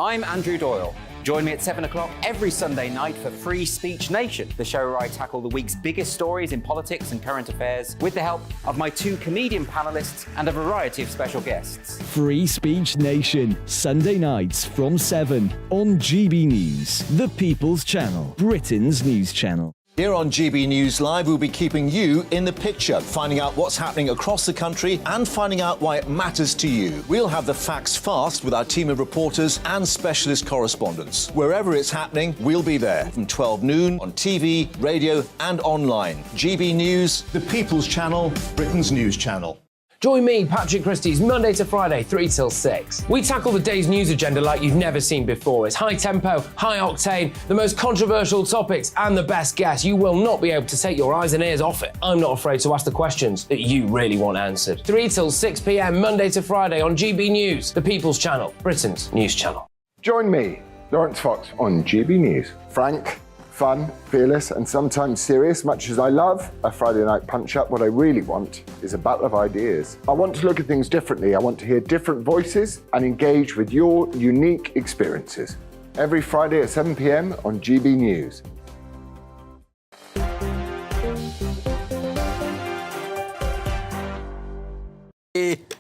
I'm Andrew Doyle. Join me at 7 o'clock every Sunday night for Free Speech Nation, the show where I tackle the week's biggest stories in politics and current affairs with the help of my 2 comedian panellists and a variety of special guests. Free Speech Nation, Sunday nights from 7 on GB News, the People's Channel, Britain's news channel. Here on GB News Live, we'll be keeping you in the picture, finding out what's happening across the country and finding out why it matters to you. We'll have the facts fast with our team of reporters and specialist correspondents. Wherever it's happening, we'll be there from 12 noon on TV, radio and online. GB News, the People's Channel, Britain's news channel. Join me, Patrick Christie's, Monday to Friday, 3 till 6. We tackle the day's news agenda like you've never seen before. It's high tempo, high octane, the most controversial topics, and the best guests. You will not be able to take your eyes and ears off it. I'm not afraid to ask the questions that you really want answered. 3 till 6 p.m, Monday to Friday on GB News, the People's Channel, Britain's news channel. Join me, Lawrence Fox, on GB News. Frank, fun, fearless, and sometimes serious. Much as I love a Friday night punch-up, what I really want is a battle of ideas. I want to look at things differently. I want to hear different voices and engage with your unique experiences. Every Friday at 7 p.m. on GB News.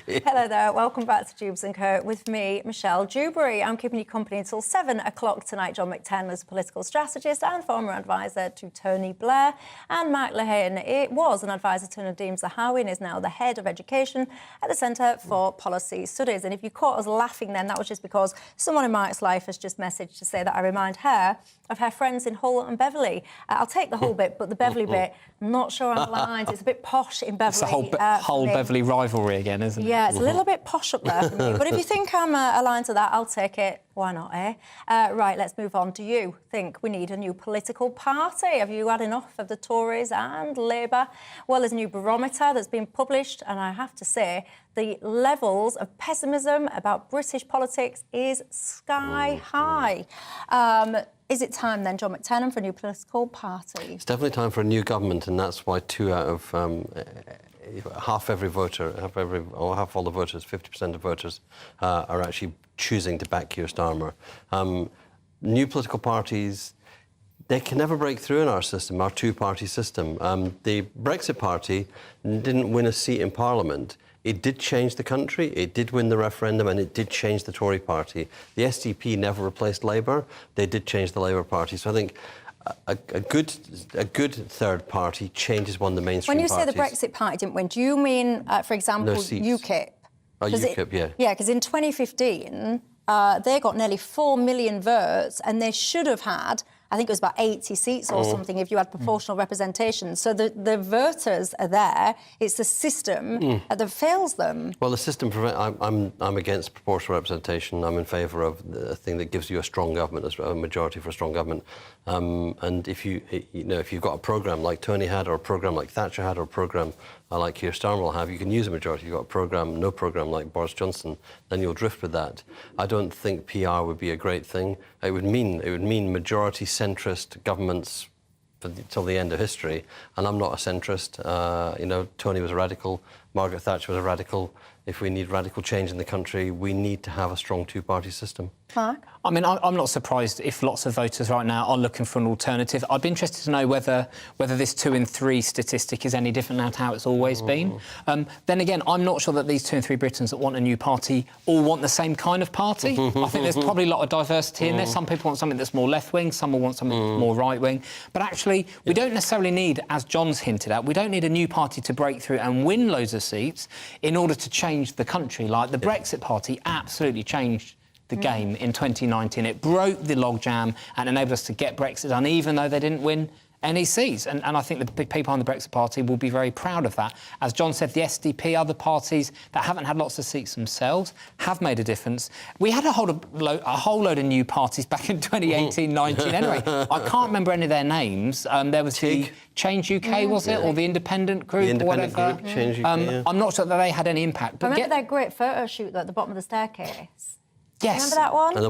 Hello there, welcome back to Dewbs & Co. with me, Michelle Dewberry. I'm keeping you company until 7 o'clock tonight. John McTenna is a political strategist and former advisor to Tony Blair. And Mark Lehane, it was an advisor to Nadhim Zahawi and is now the head of education at the Centre for Policy Studies. And if you caught us laughing then, that was just because someone in Mark's life has just messaged to say that I remind her of her friends in Hull and Beverley. I'll take the Hull bit, but the Beverley bit, I'm not sure on the lines. It's a bit posh in Beverley. It's a whole Hull-Beverley rivalry again, isn't it? Yeah, it's a little bit posh up there for me. But if you think I'm aligned to that, I'll take it. Why not, eh? Right, let's move on. Do you think we need a new political party? Have you had enough of the Tories and Labour? Well, there's a new barometer that's been published, and I have to say, the levels of pessimism about British politics is sky high. Is it time then, John McTenna, for a new political party? It's definitely time for a new government, and that's why 2 out of half every voter, half all the voters, 50% of voters are actually choosing to back Keir Starmer. New political parties, they can never break through in our system, our two-party system. The Brexit Party didn't win a seat in Parliament. It did change the country, it did win the referendum, and it did change the Tory party. The SDP never replaced Labour. They did change the Labour Party. So I think a good third party changes one of the mainstream parties. When you say the Brexit Party didn't win, do you mean, for example, UKIP? Oh, UKIP, yeah. Yeah, because in 2015, they got nearly 4 million votes, and they should have had, I think it was about 80 seats or something if you had proportional representation. So the voters are there. It's the system that fails them. Well, the system, I'm against proportional representation. I'm in favour of a thing that gives you a strong government, a majority for a strong government. And if you've got a programme like Tony had, or a programme like Thatcher had, or a programme like Keir Starmer will have, you can use a majority. If you've got a programme, no programme like Boris Johnson, then you'll drift with that. I don't think PR would be a great thing. It would mean majority centrist governments till the end of history, and I'm not a centrist. Tony was a radical, Margaret Thatcher was a radical. If we need radical change in the country, we need to have a strong two-party system. Mark? I mean, I'm not surprised if lots of voters right now are looking for an alternative. I'd be interested to know whether this 2 in 3 statistic is any different now to how it's always been. Then again, I'm not sure that these 2 in 3 Britons that want a new party all want the same kind of party. I think there's probably a lot of diversity in there. Some people want something that's more left-wing, some will want something that's more right-wing. But actually, we don't necessarily need, as John's hinted at, we don't need a new party to break through and win loads of seats in order to change the country. Like, the Brexit Party absolutely changed the game in 2019. It broke the logjam and enabled us to get Brexit done, even though they didn't win any seats. And I think the people on the Brexit Party will be very proud of that. As John said, the SDP, other parties that haven't had lots of seats themselves, have made a difference. We had a whole load of new parties back in 2018-19 anyway. I can't remember any of their names. There was the Change UK, was it? Or the Independent Group, the Independent or whatever. Group, Change UK, I'm not sure that they had any impact. But Remember their great photo shoot at the bottom of the staircase? Yes. Remember that one? And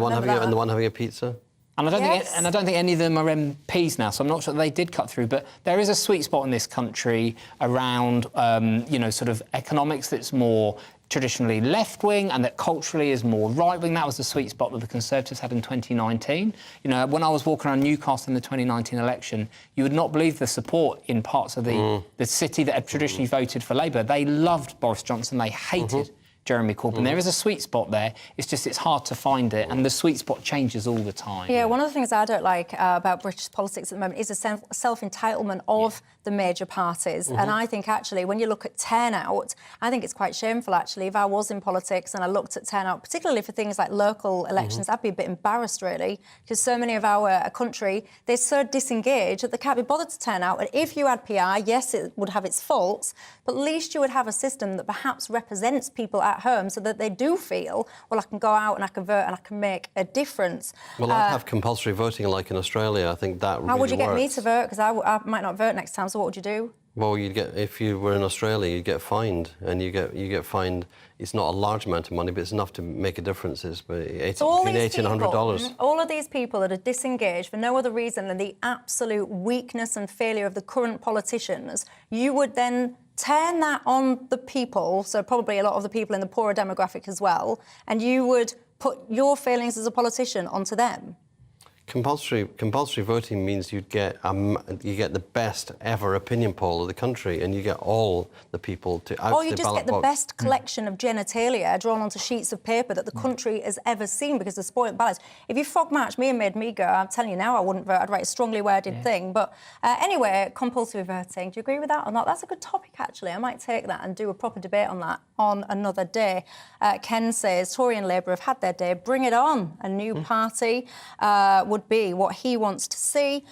the one having a pizza? And I don't think any of them are MPs now, so I'm not sure they did cut through. But there is a sweet spot in this country around, sort of economics that's more traditionally left-wing and that culturally is more right-wing. That was the sweet spot that the Conservatives had in 2019. You know, when I was walking around Newcastle in the 2019 election, you would not believe the support in parts of the city that had traditionally voted for Labour. They loved Boris Johnson. They hated Jeremy Corbyn. There is a sweet spot there. It's hard to find it, and the sweet spot changes all the time. Yeah, one of the things I don't like about British politics at the moment is the self-entitlement of the major parties. And I think, actually, when you look at turnout, I think it's quite shameful, actually. If I was in politics and I looked at turnout, particularly for things like local elections, I'd be a bit embarrassed, really, because so many of our country, they're so disengaged that they can't be bothered to turn out. And if you had PR, yes, it would have its faults, but at least you would have a system that perhaps represents people at home so that they do feel, well, I can go out and I can vote and I can make a difference. Well, I'd have compulsory voting like in Australia. I think that really How would you get me works. to vote? Because I might not vote next time, so what would you do? Well, you'd get, if you were in Australia, you'd get fined, and you get fined. It's not a large amount of money, but it's enough to make a difference. It's between $80 and $100. All of these people that are disengaged for no other reason than the absolute weakness and failure of the current politicians, you would then turn that on the people, so probably a lot of the people in the poorer demographic as well, and you would put your failings as a politician onto them. Compulsory voting means you get the best ever opinion poll of the country, and you get all the people to out Or you the just ballot get the box. best collection of genitalia drawn onto sheets of paper that the country has ever seen because they're spoiled ballots. If you frog marched me and made me go, I'm telling you now I wouldn't vote. I'd write a strongly worded thing. But anyway, compulsory voting. Do you agree with that or not? That's a good topic, actually. I might take that and do a proper debate on that on another day. Ken says Tory and Labour have had their day. Bring it on. A new party would be what he wants to see.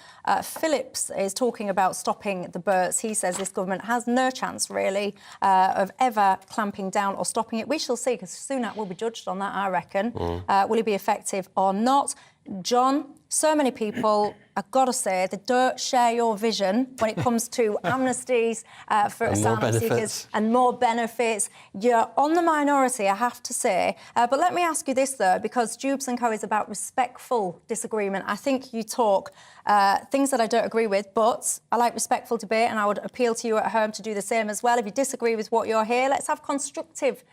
Phillips is talking about stopping the birds. He says this government has no chance, really, of ever clamping down or stopping it. We shall see, because Sunak will be judged on that, I reckon. Will he be effective or not? John, so many people, I've got to say, they don't share your vision when it comes to amnesties for asylum seekers and more benefits. You're on the minority, I have to say. But let me ask you this, though, because Dewbs & Co is about respectful disagreement. I think you talk things that I don't agree with, but I like respectful debate, and I would appeal to you at home to do the same as well. If you disagree with what you're here, let's have constructive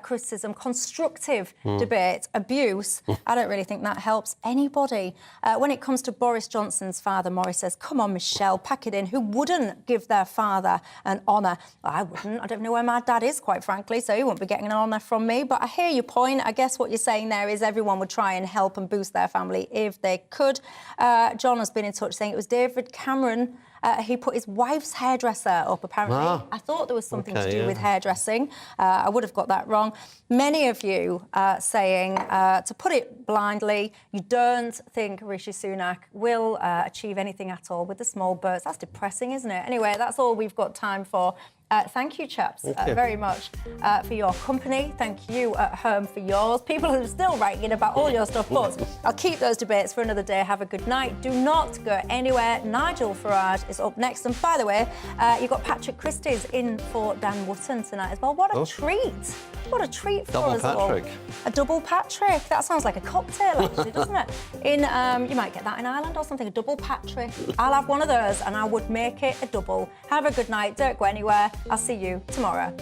criticism, constructive debate. Abuse, I don't really think that helps anybody. When it comes to Boris Johnson's father, Morris says, come on, Michelle, pack it in. Who wouldn't give their father an honour? Well, I wouldn't. I don't know where my dad is, quite frankly, so he won't be getting an honour from me. But I hear your point. I guess what you're saying there is everyone would try and help and boost their family if they could. John has been in touch saying it was David Cameron. He put his wife's hairdresser up, apparently. I thought there was something to do with hairdressing. I would have got that wrong. Many of you saying, to put it blindly, you don't think Rishi Sunak will achieve anything at all with the small birds. That's depressing, isn't it? Anyway, that's all we've got time for. Thank you, chaps, very much for your company. Thank you at home for yours. People who are still writing about all your stuff, but I'll keep those debates for another day. Have a good night. Do not go anywhere. Nigel Farage is up next. And by the way, you've got Patrick Christie's in for Dan Wootton tonight as well. What a treat. What a treat for us all. Double Patrick. A double Patrick. That sounds like a cocktail, actually, doesn't it? You might get that in Ireland or something, a double Patrick. I'll have one of those and I would make it a double. Have a good night. Don't go anywhere. I'll see you tomorrow.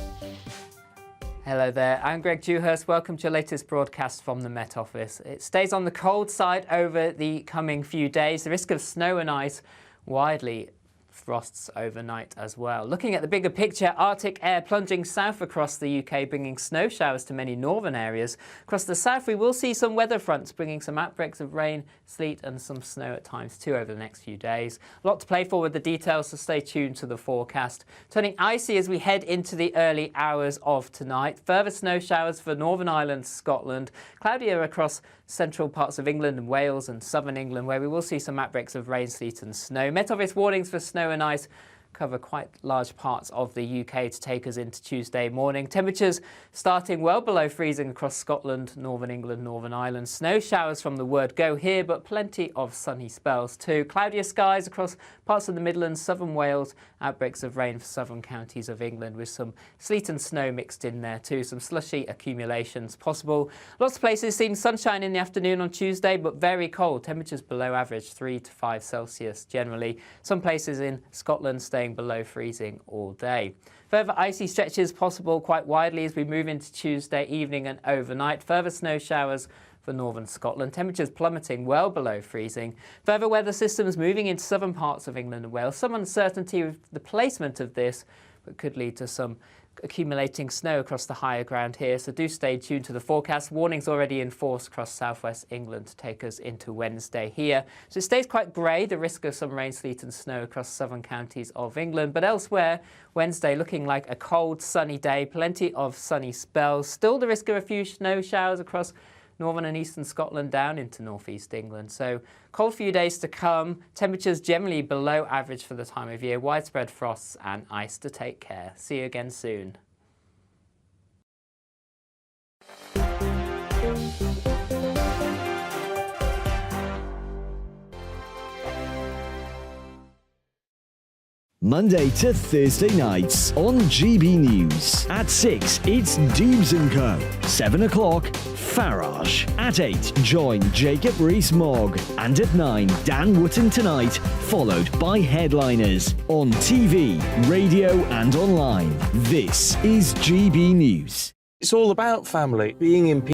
Hello there, I'm Greg Dewhurst. Welcome to your latest broadcast from the Met Office. It stays on the cold side over the coming few days. The risk of snow and ice widely frosts overnight as well. Looking at the bigger picture, Arctic air plunging south across the UK, bringing snow showers to many northern areas. Across the south, we will see some weather fronts bringing some outbreaks of rain, sleet and some snow at times too over the next few days. A lot to play for with the details, so stay tuned to the forecast. Turning icy as we head into the early hours of tonight. Further snow showers for Northern Ireland, Scotland. Cloudier across central parts of England and Wales and southern England, where we will see some outbreaks of rain, sleet and snow. Met Office warnings for snow and ice cover quite large parts of the UK to take us into Tuesday morning. Temperatures starting well below freezing across Scotland, Northern England, Northern Ireland. Snow showers from the word go here, but plenty of sunny spells too. Cloudier skies across parts of the Midlands, southern Wales, outbreaks of rain for southern counties of England with some sleet and snow mixed in there too. Some slushy accumulations possible. Lots of places seeing sunshine in the afternoon on Tuesday, but very cold. Temperatures below average, 3 to 5 Celsius generally. Some places in Scotland stay staying below freezing all day. Further icy stretches possible quite widely as we move into Tuesday evening and overnight. Further snow showers for northern Scotland. Temperatures plummeting well below freezing. Further weather systems moving into southern parts of England and Wales. Some uncertainty with the placement of this, but could lead to some accumulating snow across the higher ground here, so do stay tuned to the forecast. Warnings already in force across southwest England to take us into Wednesday here. So it stays quite grey, the risk of some rain, sleet and snow across southern counties of England, but elsewhere Wednesday looking like a cold sunny day, plenty of sunny spells. Still the risk of a few snow showers across northern and eastern Scotland down into northeast England. So cold few days to come, temperatures generally below average for the time of year, widespread frosts and ice to take care. See you again soon. Monday to Thursday nights on GB News. At 6, it's Dewbs & Co. 7 o'clock, Farage. At 8, join Jacob Rees-Mogg. And at 9, Dan Wootton Tonight, followed by headliners on TV, radio and online. This is GB News. It's all about family, being in